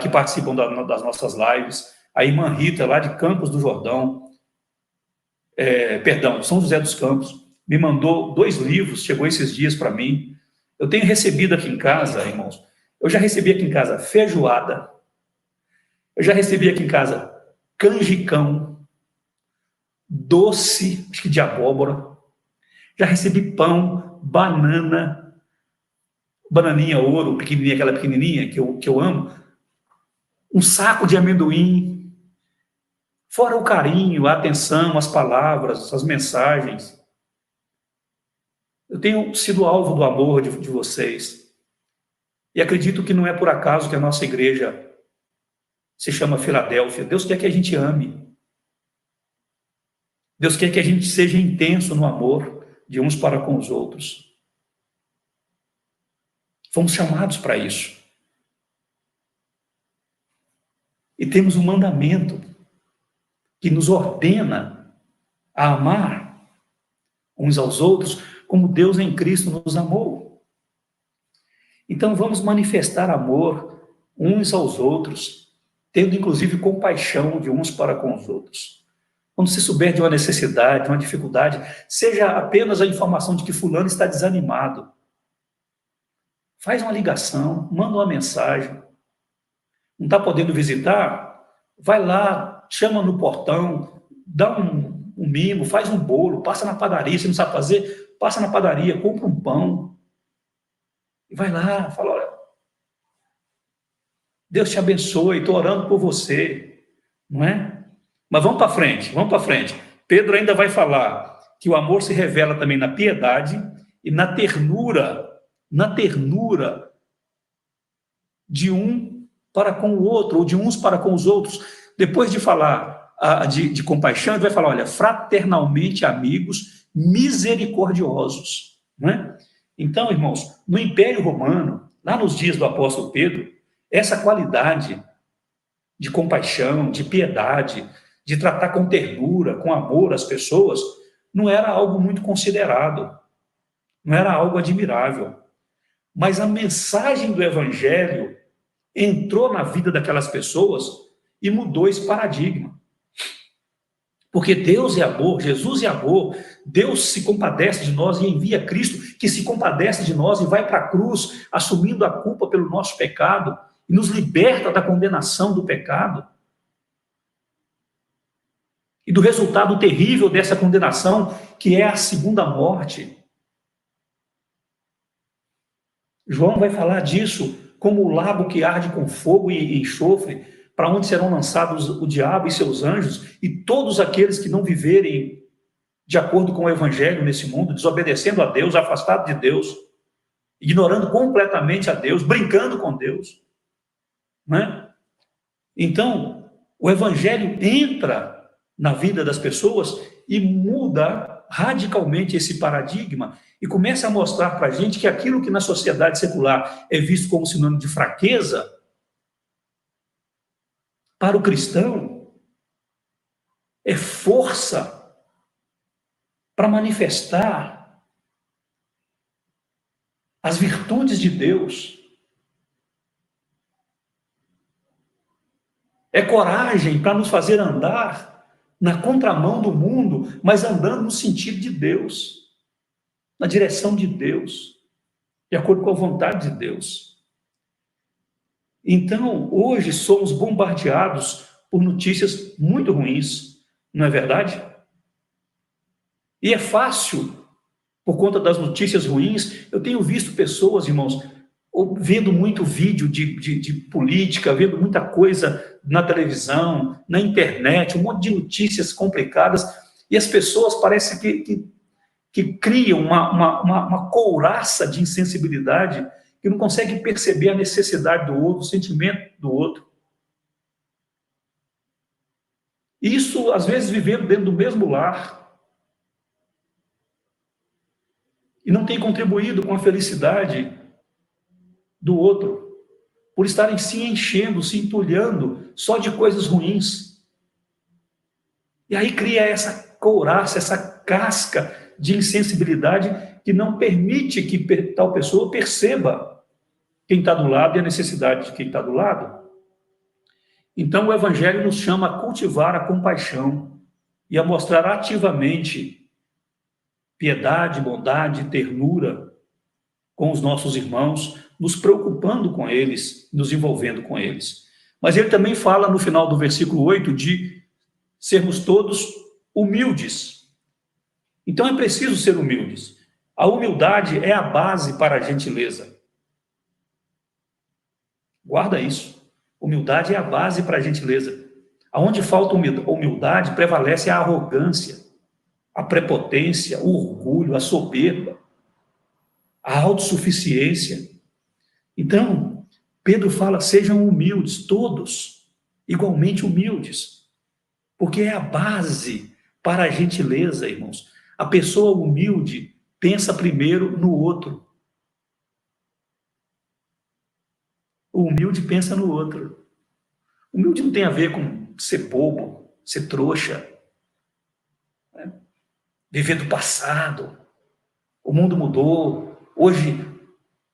[SPEAKER 1] que participam das nossas lives. A irmã Rita, lá de Campos do Jordão, São José dos Campos, me mandou 2 livros, chegou esses dias para mim. Eu tenho recebido aqui em casa, irmãos, eu já recebi aqui em casa feijoada, eu já recebi aqui em casa canjicão, doce, acho que de abóbora, já recebi pão, banana, bananinha ouro, pequenininha, aquela pequenininha que eu amo, um saco de amendoim, fora o carinho, a atenção, as palavras, as mensagens. Eu tenho sido alvo do amor de vocês. E acredito que não é por acaso que a nossa igreja se chama Filadélfia. Deus quer que a gente ame. Deus quer que a gente seja intenso no amor de uns para com os outros. Fomos chamados para isso. E temos um mandamento que nos ordena a amar uns aos outros como Deus em Cristo nos amou. Então vamos manifestar amor uns aos outros, tendo inclusive compaixão de uns para com os outros. Quando você souber de uma necessidade, de uma dificuldade, seja apenas a informação de que fulano está desanimado. Faz uma ligação, manda uma mensagem. Não está podendo visitar? Vai lá, chama no portão, dá um mimo, faz um bolo, passa na padaria, se não sabe fazer, passa na padaria, compra um pão. E vai lá, fala, olha, Deus te abençoe, estou orando por você. Não é? Mas vamos para frente, vamos para frente. Pedro ainda vai falar que o amor se revela também na piedade e na ternura de um para com o outro, ou de uns para com os outros. Depois de falar de compaixão, ele vai falar, olha, fraternalmente amigos, misericordiosos. Não é? Então, irmãos, no Império Romano, lá nos dias do apóstolo Pedro, essa qualidade de compaixão, de piedade, de tratar com ternura, com amor as pessoas, não era algo muito considerado, não era algo admirável. Mas a mensagem do Evangelho entrou na vida daquelas pessoas e mudou esse paradigma. Porque Deus é amor, Jesus é amor, Deus se compadece de nós e envia Cristo, que se compadece de nós e vai para a cruz, assumindo a culpa pelo nosso pecado, e nos liberta da condenação do pecado. E do resultado terrível dessa condenação, que é a segunda morte. João vai falar disso como o lago que arde com fogo e enxofre, para onde serão lançados o diabo e seus anjos, e todos aqueles que não viverem de acordo com o evangelho nesse mundo, desobedecendo a Deus, afastado de Deus, ignorando completamente a Deus, brincando com Deus. Né? Então, o evangelho entra na vida das pessoas e muda radicalmente esse paradigma e começa a mostrar para a gente que aquilo que na sociedade secular é visto como sinônimo de fraqueza, para o cristão é força para manifestar as virtudes de Deus. É coragem para nos fazer andar na contramão do mundo, mas andando no sentido de Deus, na direção de Deus, de acordo com a vontade de Deus. Então, hoje somos bombardeados por notícias muito ruins, não é verdade? E é fácil, por conta das notícias ruins, eu tenho visto pessoas, irmãos, vendo muito vídeo de política, vendo muita coisa na televisão, na internet, um monte de notícias complicadas, e as pessoas parecem que criam uma couraça de insensibilidade, que não conseguem perceber a necessidade do outro, o sentimento do outro. Isso, às vezes, vivendo dentro do mesmo lar, e não tem contribuído com a felicidade do outro, por estarem se enchendo, se entulhando só de coisas ruins. E aí cria essa couraça, essa casca de insensibilidade que não permite que tal pessoa perceba quem está do lado e a necessidade de quem está do lado. Então o Evangelho nos chama a cultivar a compaixão e a mostrar ativamente piedade, bondade, ternura com os nossos irmãos, nos preocupando com eles, nos envolvendo com eles. Mas ele também fala no final do versículo 8 de sermos todos humildes. Então é preciso ser humildes. A humildade é a base para a gentileza. Guarda isso. Humildade é a base para a gentileza. Aonde falta humildade, prevalece a arrogância, a prepotência, o orgulho, a soberba, a autossuficiência. Então, Pedro fala, sejam humildes, todos, igualmente humildes, porque é a base para a gentileza, irmãos. A pessoa humilde pensa primeiro no outro. O humilde pensa no outro. O humilde não tem a ver com ser bobo, ser trouxa, né? Viver do passado. O mundo mudou. Hoje,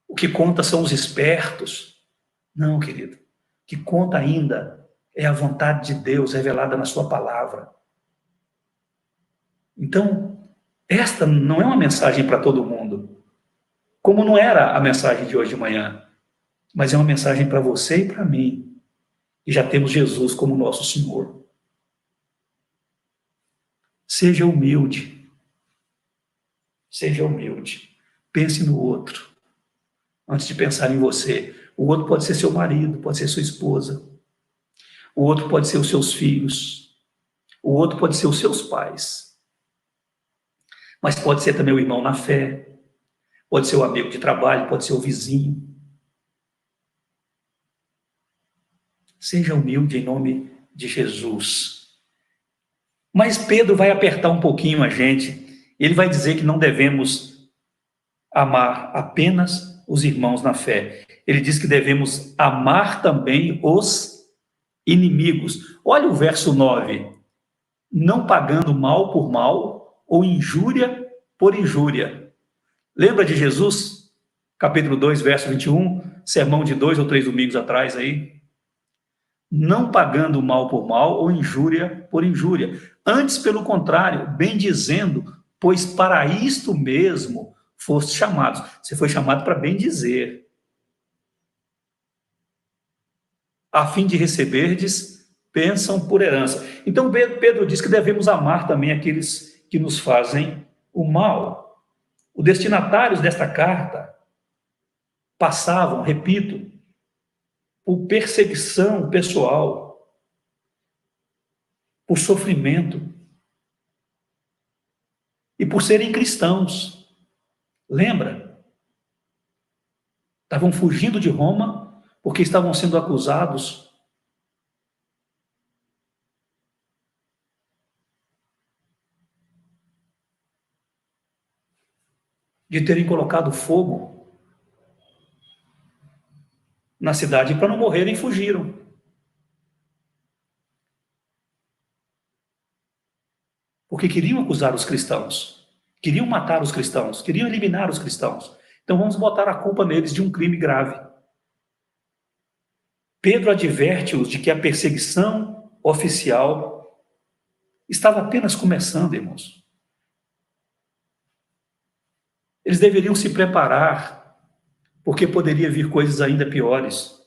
[SPEAKER 1] o que conta são os espertos. Não, querido. O que conta ainda é a vontade de Deus revelada na sua palavra. Então, esta não é uma mensagem para todo mundo, como não era a mensagem de hoje de manhã, mas é uma mensagem para você e para mim, e já temos Jesus como nosso Senhor. Seja humilde. Seja humilde. Pense no outro, antes de pensar em você. O outro pode ser seu marido, pode ser sua esposa. O outro pode ser os seus filhos. O outro pode ser os seus pais. Mas pode ser também o irmão na fé. Pode ser o amigo de trabalho, pode ser o vizinho. Seja humilde em nome de Jesus. Mas Pedro vai apertar um pouquinho a gente. Ele vai dizer que não devemos amar apenas os irmãos na fé. Ele diz que devemos amar também os inimigos. Olha o verso 9. Não pagando mal por mal ou injúria por injúria. Lembra de Jesus? Capítulo 2, verso 21, sermão de 2 ou 3 domingos atrás aí. Não pagando mal por mal ou injúria por injúria. Antes, pelo contrário, bem dizendo, pois para isto mesmo foste chamados. Você foi chamado para bem dizer, a fim de receberdes bênção por herança. Então, Pedro diz que devemos amar também aqueles que nos fazem o mal. Os destinatários desta carta passavam, repito, por perseguição pessoal, por sofrimento e por serem cristãos. Lembra? Estavam fugindo de Roma porque estavam sendo acusados de terem colocado fogo na cidade, para não morrerem, fugiram. Porque queriam acusar os cristãos, queriam matar os cristãos, queriam eliminar os cristãos. Então vamos botar a culpa neles de um crime grave. Pedro adverte-os de que a perseguição oficial estava apenas começando, irmãos. Eles deveriam se preparar, porque poderia vir coisas ainda piores.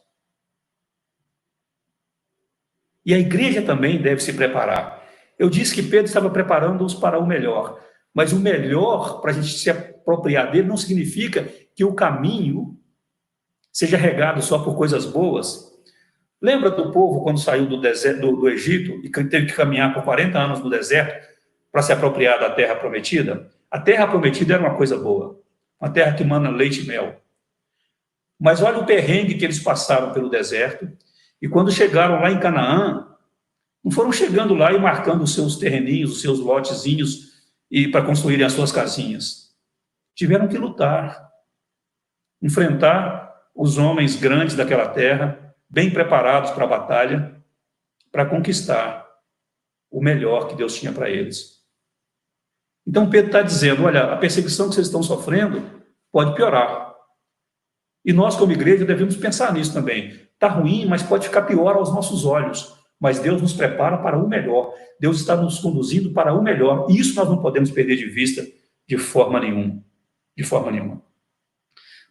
[SPEAKER 1] E a igreja também deve se preparar. Eu disse que Pedro estava preparando-os para o melhor, mas o melhor, para a gente se apropriar dele, não significa que o caminho seja regado só por coisas boas. Lembra do povo quando saiu do deserto, do Egito e teve que caminhar por 40 anos no deserto para se apropriar da terra prometida? A terra prometida era uma coisa boa, uma terra que mana leite e mel. Mas olha o perrengue que eles passaram pelo deserto, e quando chegaram lá em Canaã, não foram chegando lá e marcando os seus terreninhos, os seus lotezinhos, e para construírem as suas casinhas. Tiveram que lutar, enfrentar os homens grandes daquela terra, bem preparados para a batalha, para conquistar o melhor que Deus tinha para eles. Então Pedro está dizendo, olha, a perseguição que vocês estão sofrendo pode piorar. E nós, como igreja, devemos pensar nisso também. Está ruim, mas pode ficar pior aos nossos olhos. Mas Deus nos prepara para o melhor. Deus está nos conduzindo para o melhor. E isso nós não podemos perder de vista de forma nenhuma. De forma nenhuma.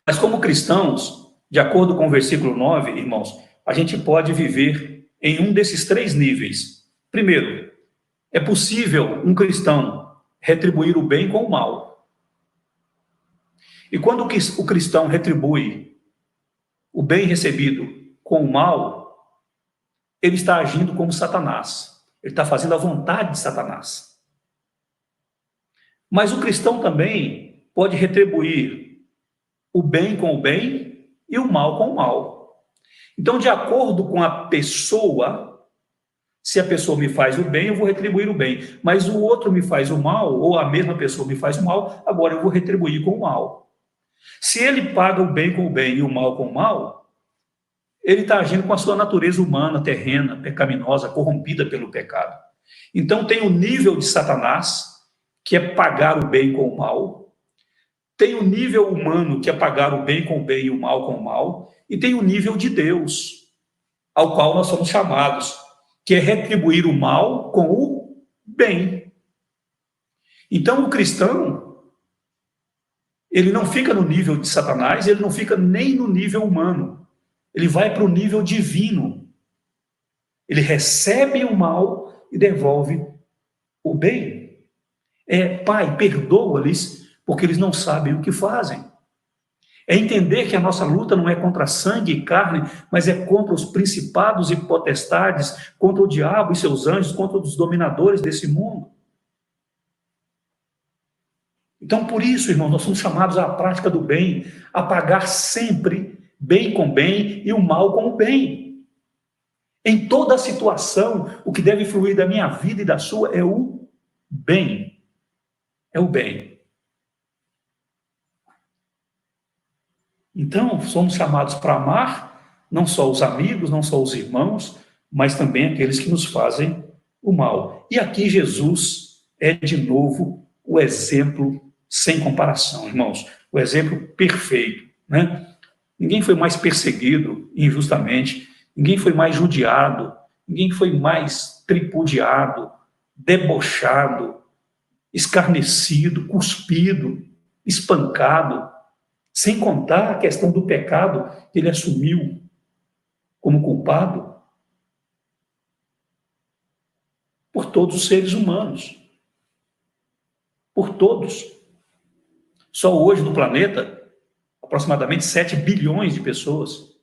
[SPEAKER 1] Mas como cristãos, de acordo com o versículo 9, irmãos, a gente pode viver em um desses 3 níveis. Primeiro, é possível um cristão retribuir o bem com o mal. E quando o cristão retribui o bem recebido com o mal, ele está agindo como Satanás. Ele está fazendo a vontade de Satanás. Mas o cristão também pode retribuir o bem com o bem e o mal com o mal. Então, de acordo com a pessoa, se a pessoa me faz o bem, eu vou retribuir o bem. Mas o outro me faz o mal, ou a mesma pessoa me faz o mal, agora eu vou retribuir com o mal. Se ele paga o bem com o bem e o mal com o mal, ele está agindo com a sua natureza humana, terrena, pecaminosa, corrompida pelo pecado. Então tem o nível de Satanás, que é pagar o bem com o mal, tem o nível humano, que é pagar o bem com o bem e o mal com o mal, e tem o nível de Deus, ao qual nós somos chamados, que é retribuir o mal com o bem. Então, o cristão, ele não fica no nível de Satanás, ele não fica nem no nível humano. Ele vai para o nível divino. Ele recebe o mal e devolve o bem. Pai, perdoa-lhes, porque eles não sabem o que fazem. É entender que a nossa luta não é contra sangue e carne, mas é contra os principados e potestades, contra o diabo e seus anjos, contra os dominadores desse mundo. Então, por isso, irmãos, nós somos chamados à prática do bem, a pagar sempre bem com bem e o mal com o bem. Em toda situação, o que deve fluir da minha vida e da sua é o bem. É o bem. Então, somos chamados para amar não só os amigos, não só os irmãos, mas também aqueles que nos fazem o mal. E aqui Jesus é, de novo, o exemplo sem comparação, irmãos. O exemplo perfeito, né? Ninguém foi mais perseguido injustamente, ninguém foi mais judiado, ninguém foi mais tripudiado, debochado, escarnecido, cuspido, espancado, sem contar a questão do pecado que ele assumiu como culpado por todos os seres humanos. Por todos. Só hoje no planeta, aproximadamente 7 bilhões de pessoas.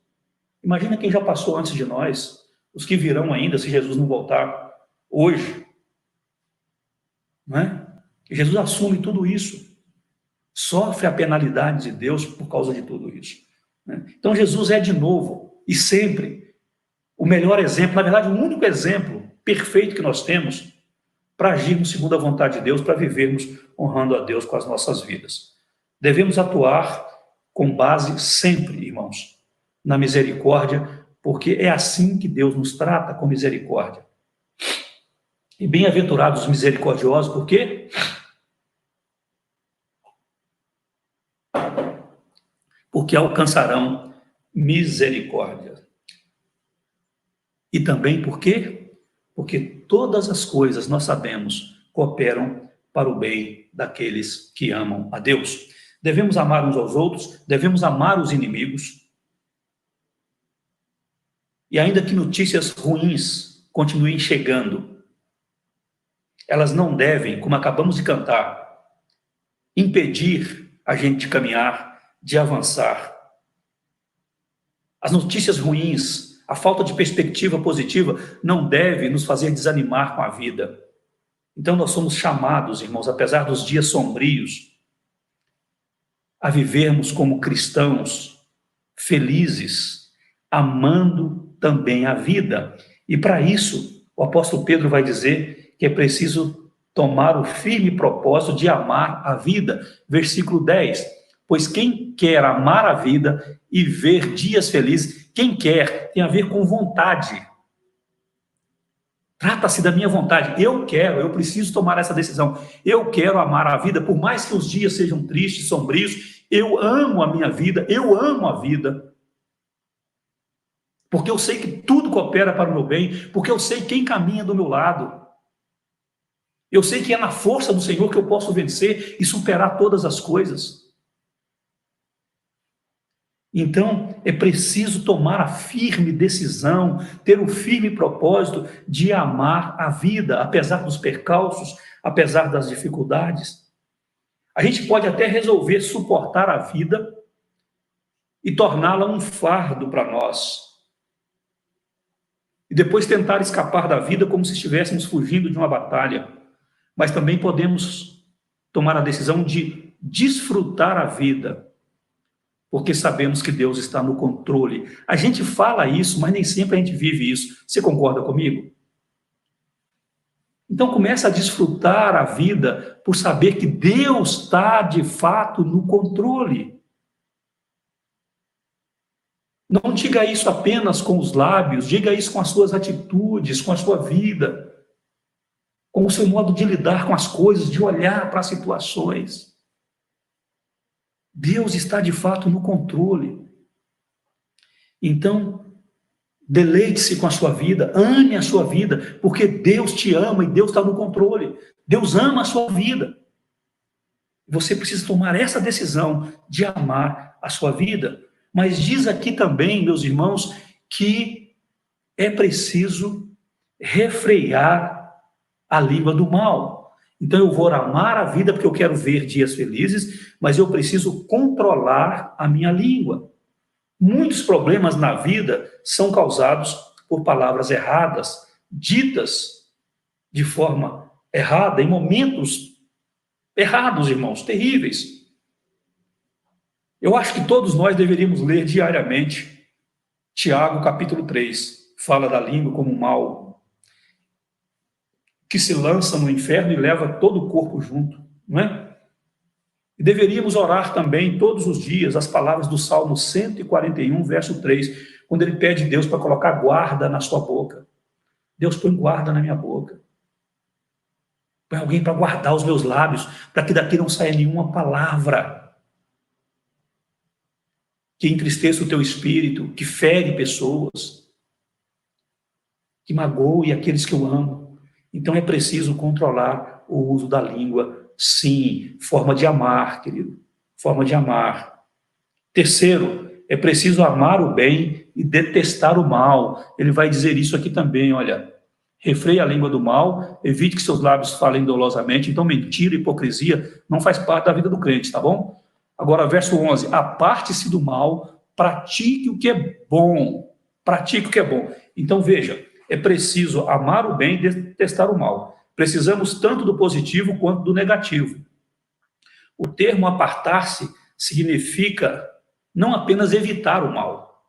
[SPEAKER 1] Imagina quem já passou antes de nós, os que virão ainda se Jesus não voltar hoje. Não é? E Jesus assume tudo isso. Sofre a penalidade de Deus por causa de tudo isso. Né? Então Jesus é de novo e sempre o melhor exemplo, na verdade o único exemplo perfeito que nós temos para agirmos segundo a vontade de Deus, para vivermos honrando a Deus com as nossas vidas. Devemos atuar com base sempre, irmãos, na misericórdia, porque é assim que Deus nos trata, com misericórdia. E bem-aventurados os misericordiosos, por quê? Porque alcançarão misericórdia. E também por quê? Porque todas as coisas, nós sabemos, cooperam para o bem daqueles que amam a Deus. Devemos amar uns aos outros, devemos amar os inimigos. E ainda que notícias ruins continuem chegando, elas não devem, como acabamos de cantar, impedir a gente de caminhar, de avançar. As notícias ruins, a falta de perspectiva positiva não deve nos fazer desanimar com a vida. Então nós somos chamados, irmãos, apesar dos dias sombrios, a vivermos como cristãos felizes, amando também a vida. E para isso, o apóstolo Pedro vai dizer que é preciso tomar o firme propósito de amar a vida. Versículo 10. Pois quem quer amar a vida e ver dias felizes, quem quer, tem a ver com vontade. Trata-se da minha vontade. Eu preciso tomar essa decisão. Eu quero amar a vida, por mais que os dias sejam tristes, sombrios, eu amo a minha vida, eu amo a vida. Porque eu sei que tudo coopera para o meu bem, porque eu sei quem caminha do meu lado. Eu sei que é na força do Senhor que eu posso vencer e superar todas as coisas. Então, é preciso tomar a firme decisão, ter o firme propósito de amar a vida, apesar dos percalços, apesar das dificuldades. A gente pode até resolver suportar a vida e torná-la um fardo para nós. E depois tentar escapar da vida como se estivéssemos fugindo de uma batalha. Mas também podemos tomar a decisão de desfrutar a vida, porque sabemos que Deus está no controle. A gente fala isso, mas nem sempre a gente vive isso. Você concorda comigo? Então começa a desfrutar a vida por saber que Deus está de fato no controle. Não diga isso apenas com os lábios, diga isso com as suas atitudes, com a sua vida, com o seu modo de lidar com as coisas, de olhar para as situações. Deus está de fato no controle. Então, deleite-se com a sua vida, ame a sua vida, porque Deus te ama e Deus está no controle. Deus ama a sua vida. Você precisa tomar essa decisão de amar a sua vida. Mas diz aqui também, meus irmãos, que é preciso refrear a língua do mal. Então eu vou amar a vida porque eu quero ver dias felizes, mas eu preciso controlar a minha língua. Muitos problemas na vida são causados por palavras erradas, ditas de forma errada, em momentos errados, irmãos, terríveis. Eu acho que todos nós deveríamos ler diariamente Tiago, capítulo 3. Fala da língua como um mal que se lança no inferno e leva todo o corpo junto, não é? E deveríamos orar também todos os dias as palavras do Salmo 141, verso 3, quando ele pede a Deus para colocar guarda na sua boca. Deus, põe guarda na minha boca. Põe alguém para guardar os meus lábios, para que daqui não saia nenhuma palavra que entristeça o teu espírito, que fere pessoas, que magoe aqueles que eu amo. Então é preciso controlar o uso da língua, sim, forma de amar, querido, forma de amar. Terceiro, é preciso amar o bem e detestar o mal. Ele vai dizer isso aqui também, olha, refreie a língua do mal, evite que seus lábios falem dolosamente. Então mentira, hipocrisia não faz parte da vida do crente, tá bom? Agora, verso 11, aparte-se do mal, pratique o que é bom, pratique o que é bom. Então veja, é preciso amar o bem e detestar o mal. Precisamos tanto do positivo quanto do negativo. O termo apartar-se significa não apenas evitar o mal,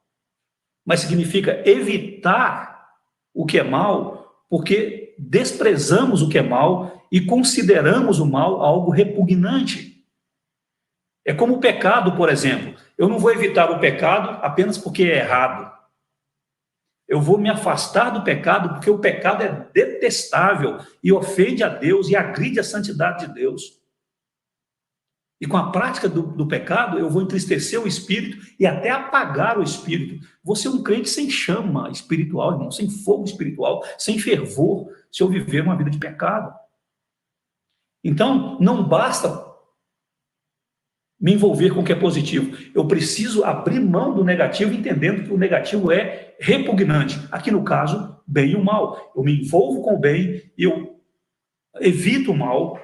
[SPEAKER 1] mas significa evitar o que é mal, porque desprezamos o que é mal e consideramos o mal algo repugnante. É como o pecado, por exemplo. Eu não vou evitar o pecado apenas porque é errado. Eu vou me afastar do pecado porque o pecado é detestável e ofende a Deus e agride a santidade de Deus. E com a prática do pecado, eu vou entristecer o espírito e até apagar o espírito. Vou ser um crente sem chama espiritual, irmão, sem fogo espiritual, sem fervor, se eu viver uma vida de pecado. Então, não basta me envolver com o que é positivo. Eu preciso abrir mão do negativo, entendendo que o negativo é repugnante. Aqui, no caso, bem e o mal. Eu me envolvo com o bem, eu evito o mal,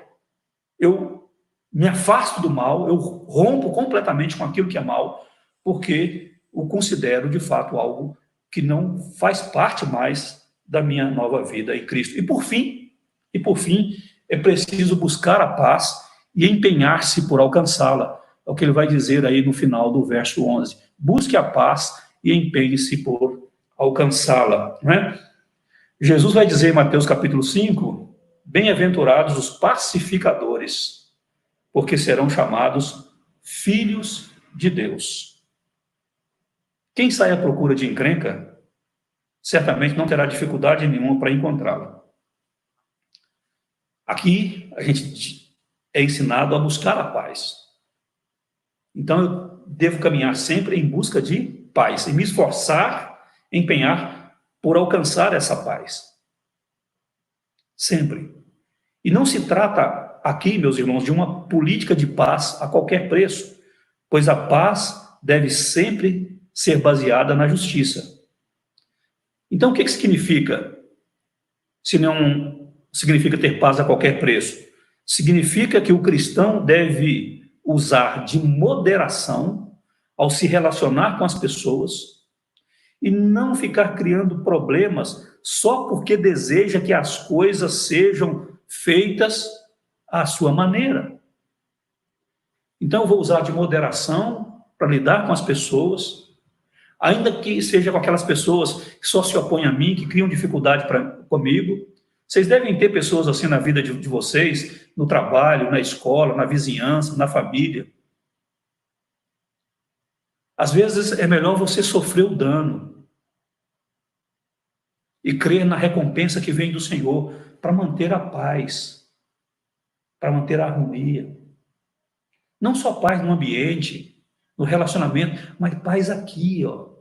[SPEAKER 1] eu me afasto do mal, eu rompo completamente com aquilo que é mal, porque o considero, de fato, algo que não faz parte mais da minha nova vida em Cristo. E por fim, é preciso buscar a paz e empenhar-se por alcançá-la. É o que ele vai dizer aí no final do verso 11. Busque a paz e empenhe-se por alcançá-la. Não é? Jesus vai dizer em Mateus capítulo 5, bem-aventurados os pacificadores, porque serão chamados filhos de Deus. Quem sai à procura de encrenca, certamente não terá dificuldade nenhuma para encontrá-la. Aqui, a gente é ensinado a buscar a paz. Então, eu devo caminhar sempre em busca de paz, e me esforçar, empenhar por alcançar essa paz. Sempre. E não se trata aqui, meus irmãos, de uma política de paz a qualquer preço, pois a paz deve sempre ser baseada na justiça. Então, o que significa? Se não significa ter paz a qualquer preço. Significa que o cristão deve usar de moderação ao se relacionar com as pessoas e não ficar criando problemas só porque deseja que as coisas sejam feitas à sua maneira. Então, eu vou usar de moderação para lidar com as pessoas, ainda que seja com aquelas pessoas que só se opõem a mim, que criam dificuldade comigo. Vocês devem ter pessoas assim na vida de vocês, no trabalho, na escola, na vizinhança, na família. Às vezes é melhor você sofrer o dano e crer na recompensa que vem do Senhor para manter a paz, para manter a harmonia. Não só paz no ambiente, no relacionamento, mas paz aqui, ó,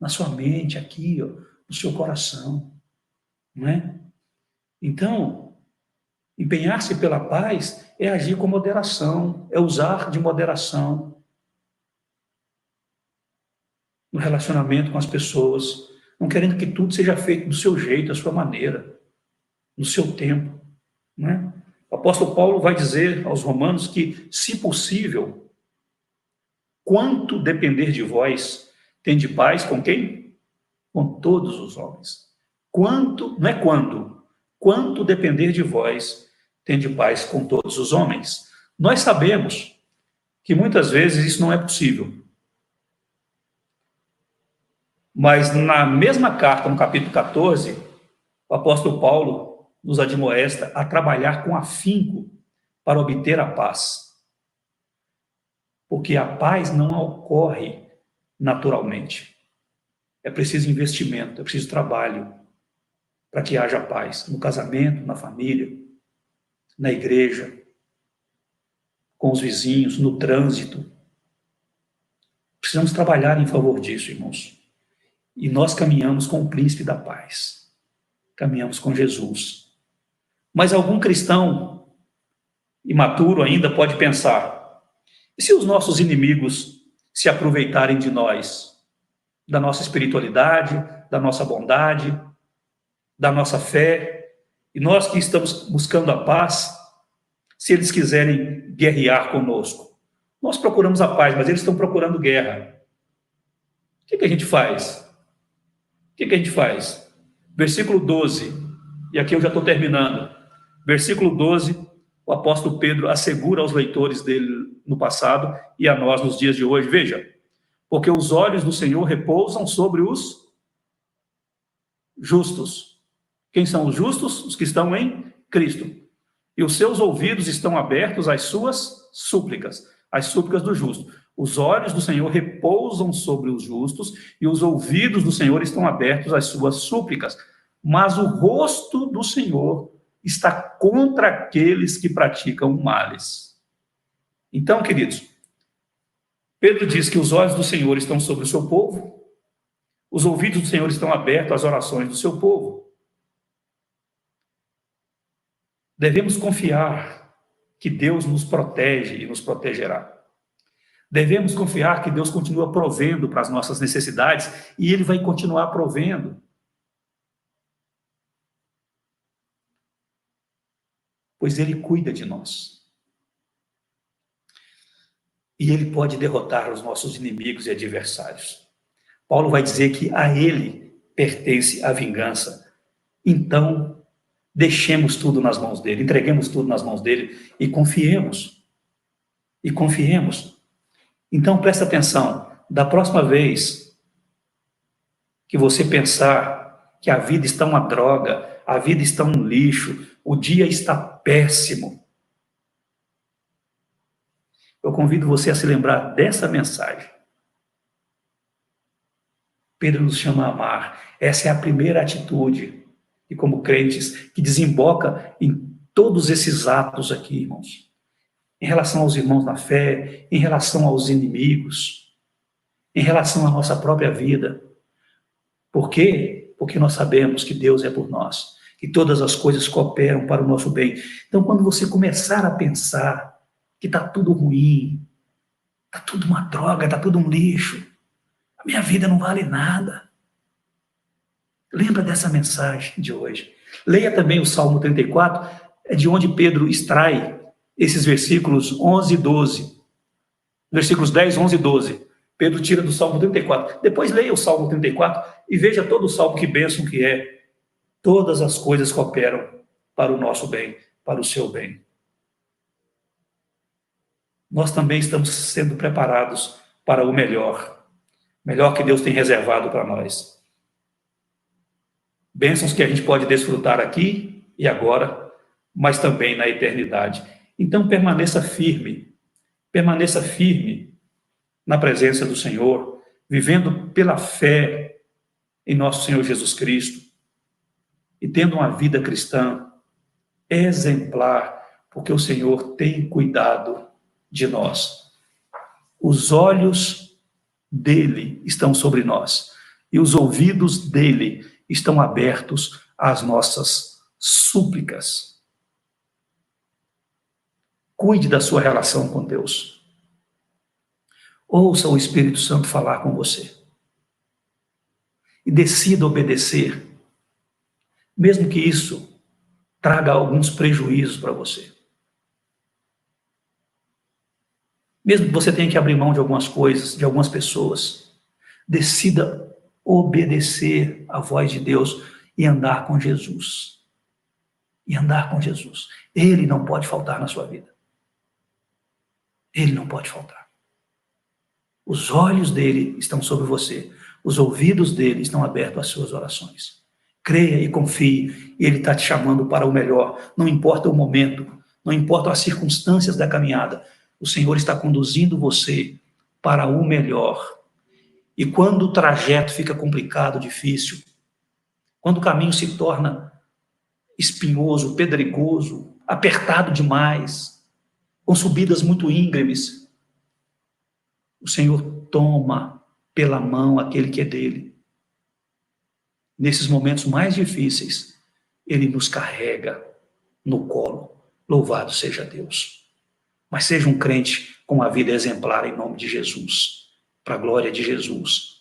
[SPEAKER 1] na sua mente, aqui, ó, no seu coração, não é? Então, Empenhar-se pela paz é agir com moderação, é usar de moderação no relacionamento com as pessoas, não querendo que tudo seja feito do seu jeito, da sua maneira, no seu tempo, né? O apóstolo Paulo vai dizer aos romanos que, se possível, quanto depender de vós, tende paz com quem? Com todos os homens. Quanto, não é quando, quanto depender de vós, tende paz com todos os homens. Nós sabemos que muitas vezes isso não é possível. Mas na mesma carta, no capítulo 14, o apóstolo Paulo nos admoesta a trabalhar com afinco para obter a paz. Porque a paz não ocorre naturalmente. É preciso investimento, é preciso trabalho para que haja paz no casamento, na família, na igreja, com os vizinhos, no trânsito. Precisamos trabalhar em favor disso, irmãos. E nós caminhamos com o príncipe da paz. Caminhamos com Jesus. Mas algum cristão imaturo ainda pode pensar: e se os nossos inimigos se aproveitarem de nós, da nossa espiritualidade, da nossa bondade, da nossa fé, e nós que estamos buscando a paz, se eles quiserem guerrear conosco? Nós procuramos a paz, mas eles estão procurando guerra. O que a gente faz? O que a gente faz? Versículo 12, e aqui eu já estou terminando. Versículo 12, o apóstolo Pedro assegura aos leitores dele no passado e a nós nos dias de hoje. Veja, porque os olhos do Senhor repousam sobre os justos. Quem são os justos? Os que estão em Cristo. E os seus ouvidos estão abertos às suas súplicas, às súplicas do justo. Os olhos do Senhor repousam sobre os justos e os ouvidos do Senhor estão abertos às suas súplicas. Mas o rosto do Senhor está contra aqueles que praticam males. Então, queridos, Pedro diz que os olhos do Senhor estão sobre o seu povo, os ouvidos do Senhor estão abertos às orações do seu povo. Devemos confiar que Deus nos protege e nos protegerá. Devemos confiar que Deus continua provendo para as nossas necessidades e Ele vai continuar provendo. Pois Ele cuida de nós. E Ele pode derrotar os nossos inimigos e adversários. Paulo vai dizer que a Ele pertence a vingança. Então, deixemos tudo nas mãos dEle, entreguemos tudo nas mãos dEle e confiemos. E confiemos. Então, presta atenção, da próxima vez que você pensar que a vida está uma droga, a vida está um lixo, o dia está péssimo, eu convido você a se lembrar dessa mensagem. Pedro nos chama a amar. Essa é a primeira atitude, e como crentes, que desemboca em todos esses atos aqui, irmãos. Em relação aos irmãos na fé, em relação aos inimigos, em relação à nossa própria vida. Por quê? Porque nós sabemos que Deus é por nós, que todas as coisas cooperam para o nosso bem. Então, quando você começar a pensar que está tudo ruim, está tudo uma droga, está tudo um lixo, a minha vida não vale nada, lembra dessa mensagem de hoje. Leia também o Salmo 34, é de onde Pedro extrai esses versículos 11 e 12. Versículos 10, 11 e 12. Pedro tira do Salmo 34. Depois leia o Salmo 34 e veja todo o Salmo, que bênção que é. Todas as coisas cooperam para o nosso bem, para o seu bem. Nós também estamos sendo preparados para o melhor que Deus tem reservado para nós. Bênçãos que a gente pode desfrutar aqui e agora, mas também na eternidade. Então permaneça firme na presença do Senhor, vivendo pela fé em nosso Senhor Jesus Cristo e tendo uma vida cristã exemplar, porque o Senhor tem cuidado de nós. Os olhos dele estão sobre nós e os ouvidos dele estão abertos às nossas súplicas. Cuide da sua relação com Deus. Ouça o Espírito Santo falar com você. E decida obedecer, mesmo que isso traga alguns prejuízos para você. Mesmo que você tenha que abrir mão de algumas coisas, de algumas pessoas, decida obedecer à voz de Deus e andar com Jesus. E andar com Jesus. Ele não pode faltar na sua vida. Ele não pode faltar. Os olhos dele estão sobre você. Os ouvidos dele estão abertos às suas orações. Creia e confie. Ele está te chamando para o melhor. Não importa o momento, não importa as circunstâncias da caminhada. O Senhor está conduzindo você para o melhor. E quando o trajeto fica complicado, difícil, quando o caminho se torna espinhoso, pedregoso, apertado demais, com subidas muito íngremes, o Senhor toma pela mão aquele que é dele. Nesses momentos mais difíceis, ele nos carrega no colo. Louvado seja Deus. Mas seja um crente com uma vida exemplar em nome de Jesus, para a glória de Jesus.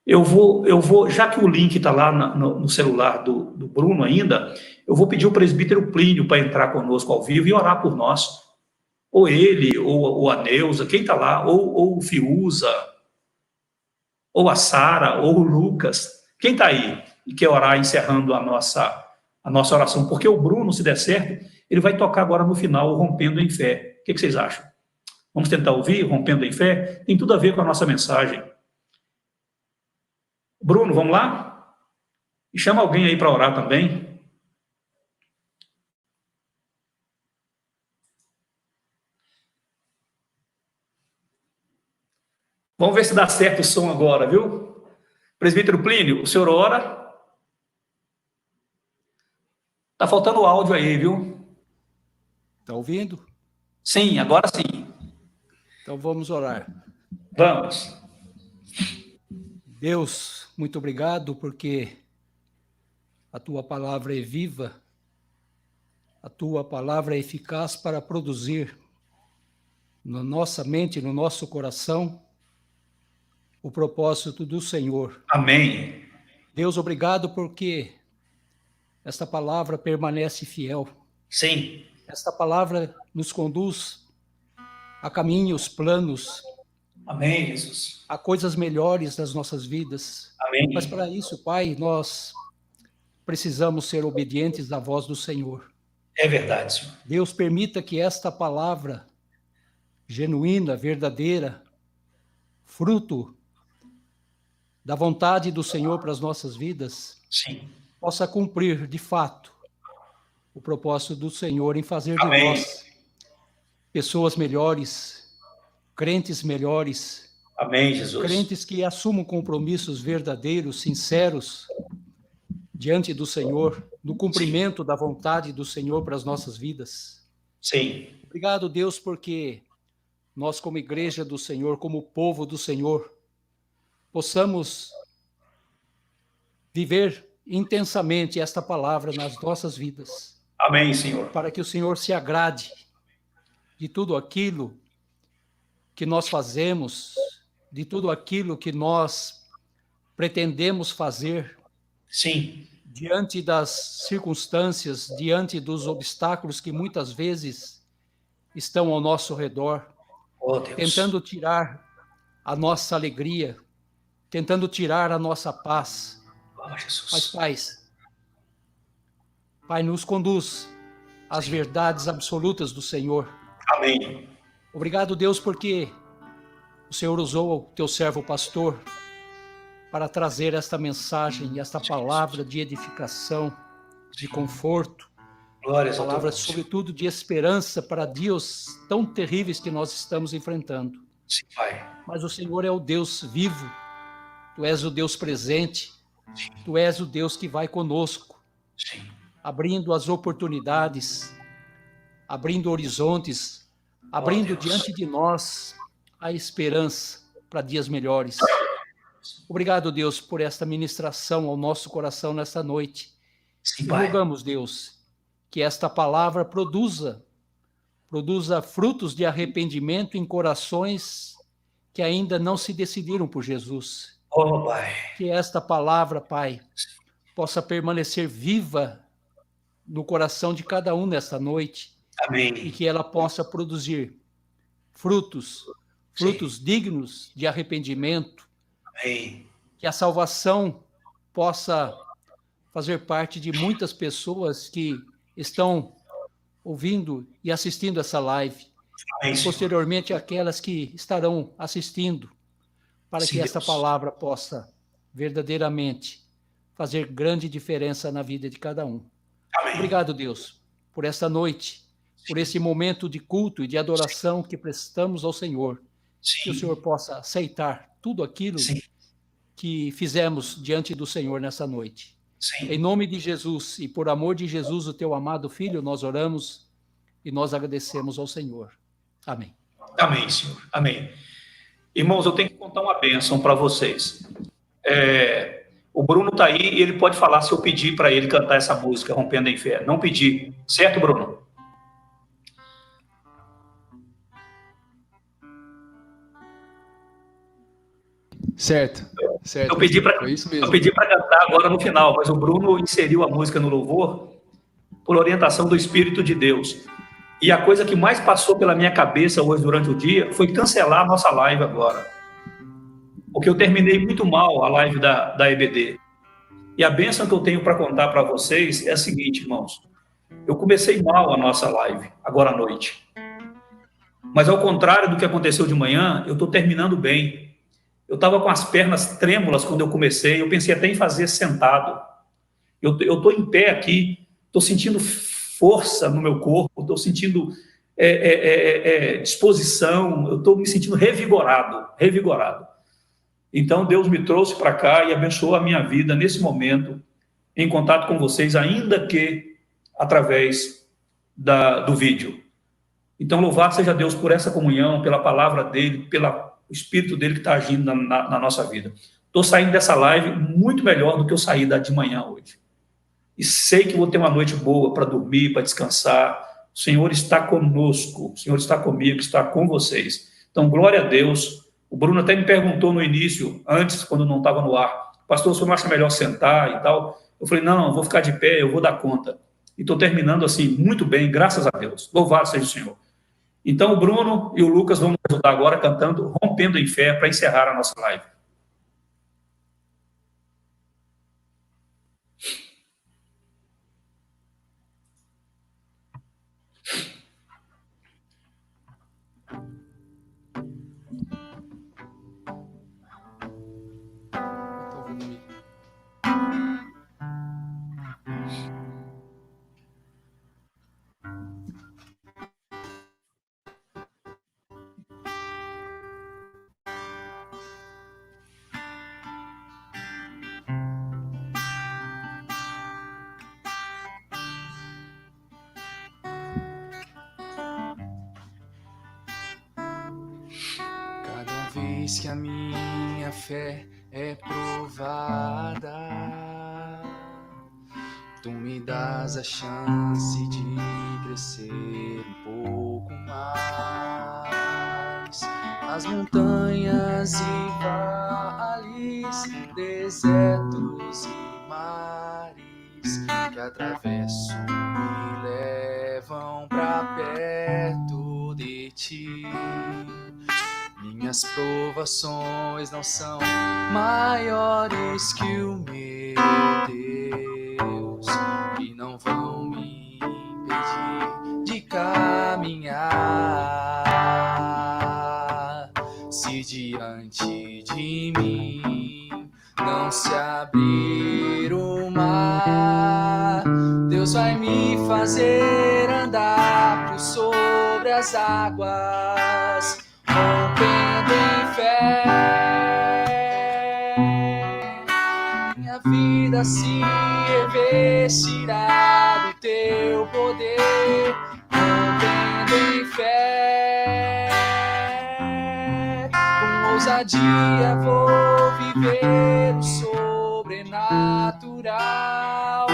[SPEAKER 1] Eu vou, já que o link está lá no celular do Bruno ainda, eu vou pedir o presbítero Plínio para entrar conosco ao vivo e orar por nós. Ou ele, ou a Neuza, quem está lá, ou o Fiuza, ou a Sara, ou o Lucas. Quem está aí e quer orar encerrando a nossa oração? Porque o Bruno, se der certo, ele vai tocar agora no final o Rompendo em Fé. O que vocês acham? Vamos tentar ouvir Rompendo em Fé? Tem tudo a ver com a nossa mensagem. Bruno, vamos lá? E chama alguém aí para orar também. Vamos ver se dá certo o som agora, viu? Presbítero Plínio, o senhor ora? Tá faltando áudio aí, viu?
[SPEAKER 3] Tá ouvindo?
[SPEAKER 1] Sim, agora sim.
[SPEAKER 3] Então vamos orar.
[SPEAKER 1] Vamos.
[SPEAKER 3] Deus, muito obrigado porque a tua palavra é viva, a tua palavra é eficaz para produzir na nossa mente, no nosso coração, o propósito do Senhor.
[SPEAKER 1] Amém.
[SPEAKER 3] Deus, obrigado porque esta palavra permanece fiel.
[SPEAKER 1] Sim.
[SPEAKER 3] Esta palavra nos conduz a caminhos planos.
[SPEAKER 1] Amém, Jesus.
[SPEAKER 3] A coisas melhores das nossas vidas.
[SPEAKER 1] Amém.
[SPEAKER 3] Mas para isso, Pai, nós precisamos ser obedientes à voz do Senhor.
[SPEAKER 1] É verdade, Senhor.
[SPEAKER 3] Deus, permita que esta palavra genuína, verdadeira, fruto da vontade do Senhor para as nossas vidas,
[SPEAKER 1] Sim.
[SPEAKER 3] possa cumprir, de fato, o propósito do Senhor em fazer
[SPEAKER 1] Amém.
[SPEAKER 3] de nós pessoas melhores, crentes melhores,
[SPEAKER 1] Amém, Jesus.
[SPEAKER 3] crentes que assumam compromissos verdadeiros, sinceros, diante do Senhor, no cumprimento da vontade do Senhor para as nossas vidas.
[SPEAKER 1] Sim.
[SPEAKER 3] Obrigado, Deus, porque nós, como igreja do Senhor, como povo do Senhor, possamos viver intensamente esta palavra nas nossas vidas.
[SPEAKER 1] Amém, Senhor.
[SPEAKER 3] Para que o Senhor se agrade de tudo aquilo que nós fazemos, de tudo aquilo que nós pretendemos fazer.
[SPEAKER 1] Sim.
[SPEAKER 3] Diante das circunstâncias, diante dos obstáculos que muitas vezes estão ao nosso redor,
[SPEAKER 1] Oh, Deus.
[SPEAKER 3] tentando tirar a nossa alegria, tentando tirar a nossa paz.
[SPEAKER 1] Oh, Jesus.
[SPEAKER 3] Mas, Pai, nos conduz às verdades absolutas do Senhor.
[SPEAKER 1] Amém.
[SPEAKER 3] Obrigado, Deus, porque o Senhor usou o teu servo pastor para trazer esta mensagem e esta palavra de edificação, de conforto,
[SPEAKER 1] Glórias a Deus.
[SPEAKER 3] palavra, sobretudo, de esperança para dias tão terríveis que nós estamos enfrentando.
[SPEAKER 1] Sim, Pai.
[SPEAKER 3] Mas o Senhor é o Deus vivo, Tu és o Deus presente, Tu és o Deus que vai conosco,
[SPEAKER 1] Sim.
[SPEAKER 3] abrindo as oportunidades, abrindo horizontes, abrindo
[SPEAKER 1] Deus.
[SPEAKER 3] diante de nós a esperança para dias melhores. Obrigado, Deus, por esta ministração ao nosso coração nesta noite.
[SPEAKER 1] Sim,
[SPEAKER 3] E
[SPEAKER 1] Pai.
[SPEAKER 3] rogamos, Deus, que esta palavra produza produza frutos de arrependimento em corações que ainda não se decidiram por Jesus.
[SPEAKER 1] Oh, Pai.
[SPEAKER 3] Que esta palavra, Pai, possa permanecer viva no coração de cada um nesta noite.
[SPEAKER 1] Amém.
[SPEAKER 3] E que ela possa produzir frutos dignos de arrependimento.
[SPEAKER 1] Amém.
[SPEAKER 3] Que a salvação possa fazer parte de muitas pessoas que estão ouvindo e assistindo essa live.
[SPEAKER 1] Amém,
[SPEAKER 3] Posteriormente, aquelas que estarão assistindo, para que esta palavra possa verdadeiramente fazer grande diferença na vida de cada um.
[SPEAKER 1] Amém.
[SPEAKER 3] Obrigado, Deus, por esta noite, por esse momento de culto e de adoração que prestamos ao Senhor.
[SPEAKER 1] Sim.
[SPEAKER 3] Que o Senhor possa aceitar tudo aquilo que fizemos diante do Senhor nessa noite.
[SPEAKER 1] Sim.
[SPEAKER 3] Em nome de Jesus e por amor de Jesus, o teu amado Filho, nós oramos e nós agradecemos ao Senhor. Amém.
[SPEAKER 1] Amém, Senhor. Amém. Irmãos, eu tenho que contar uma bênção para vocês. O Bruno está aí e ele pode falar se eu pedir para ele cantar essa música, Rompendo em Fé. Não pedi. Certo, Bruno?
[SPEAKER 2] Certo.
[SPEAKER 1] Eu pedi para cantar agora no final, mas o Bruno inseriu a música no louvor por orientação do Espírito de Deus. E a coisa que mais passou pela minha cabeça hoje durante o dia foi cancelar a nossa live agora. Porque eu terminei muito mal a live da EBD. E a bênção que eu tenho para contar para vocês é a seguinte, irmãos. Eu comecei mal a nossa live, agora à noite. Mas ao contrário do que aconteceu de manhã, eu estou terminando bem. Eu estava com as pernas trêmulas quando eu comecei, eu pensei até em fazer sentado. Eu estou em pé aqui, estou sentindo força no meu corpo, estou sentindo disposição, eu estou me sentindo revigorado. Então, Deus me trouxe para cá e abençoou a minha vida nesse momento, em contato com vocês, ainda que através do vídeo. Então, louvado seja Deus por essa comunhão, pela palavra dele, pelo Espírito dele que está agindo na nossa vida. Estou saindo dessa live muito melhor do que eu saí da de manhã hoje. E sei que vou ter uma noite boa para dormir, para descansar. O Senhor está conosco, o Senhor está comigo, está com vocês. Então, glória a Deus. O Bruno até me perguntou no início, antes, quando não estava no ar, pastor, o senhor não acha melhor sentar e tal? Eu falei, não, vou ficar de pé, eu vou dar conta. E estou terminando assim, muito bem, graças a Deus. Louvado seja o Senhor. Então, o Bruno e o Lucas vão me ajudar agora cantando Rompendo em Fé para encerrar a nossa live.
[SPEAKER 2] Que a minha fé é provada, tu me dás a chance de crescer um pouco mais. As montanhas e vales, desertos e mares que atravesso me levam pra perto de ti. Minhas provações não são maiores que o meu Deus e não vão me impedir de caminhar. Se diante de mim não se abrir o mar, Deus vai me fazer andar por sobre as águas. Rompendo em fé, minha vida se revestirá do teu poder. Rompendo em fé, com ousadia vou viver o sobrenatural.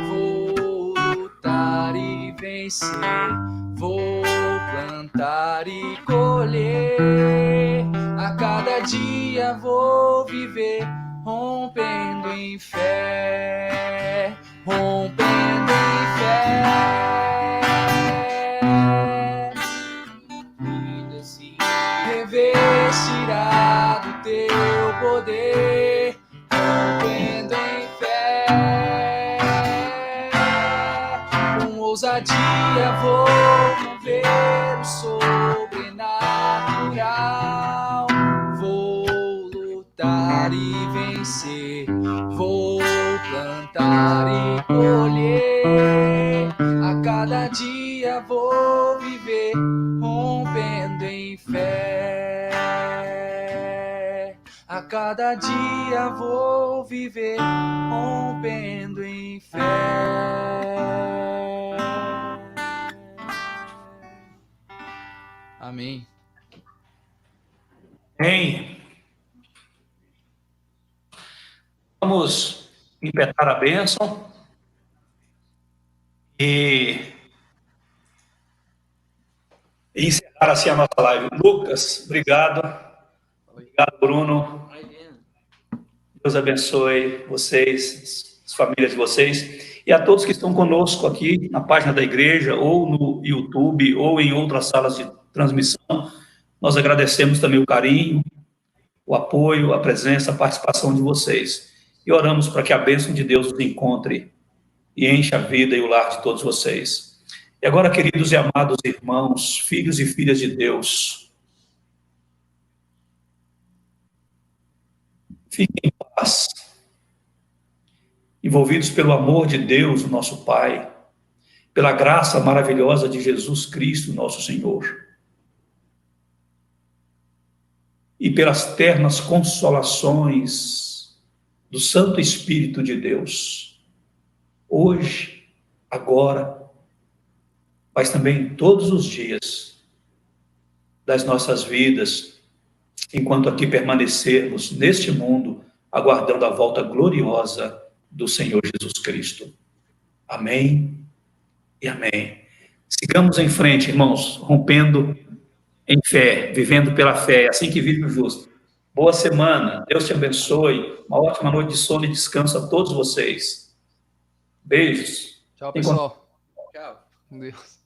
[SPEAKER 2] Vou lutar e vencer, vou dia vou viver rompendo em fé, rompendo em fé. Vida se revestirá do teu poder, rompendo em fé. Com ousadia vou mover o sobrenatural, vou lutar e vencer, vou plantar e colher. A cada dia vou viver rompendo em fé. A cada dia vou viver rompendo em fé. Amém.
[SPEAKER 1] Amém. Vamos impetrar a bênção e encerrar assim a nossa live. Lucas, obrigado. Obrigado, Bruno. Deus abençoe vocês, as famílias de vocês, e a todos que estão conosco aqui na página da igreja, ou no YouTube, ou em outras salas de transmissão. Nós agradecemos também o carinho, o apoio, a presença, a participação de vocês. E oramos para que a bênção de Deus os encontre e encha a vida e o lar de todos vocês. E agora, queridos e amados irmãos, filhos e filhas de Deus, fiquem em paz, envolvidos pelo amor de Deus, nosso Pai, pela graça maravilhosa de Jesus Cristo, nosso Senhor, e pelas ternas consolações do Santo Espírito de Deus, hoje, agora, mas também todos os dias das nossas vidas, enquanto aqui permanecermos neste mundo, aguardando a volta gloriosa do Senhor Jesus Cristo. Amém e amém. Sigamos em frente, irmãos, rompendo em fé, vivendo pela fé, assim que vive o justo. Boa semana, Deus te abençoe, uma ótima noite de sono e descanso a todos vocês. Beijos.
[SPEAKER 2] Tchau, pessoal. Tchau. Com Deus.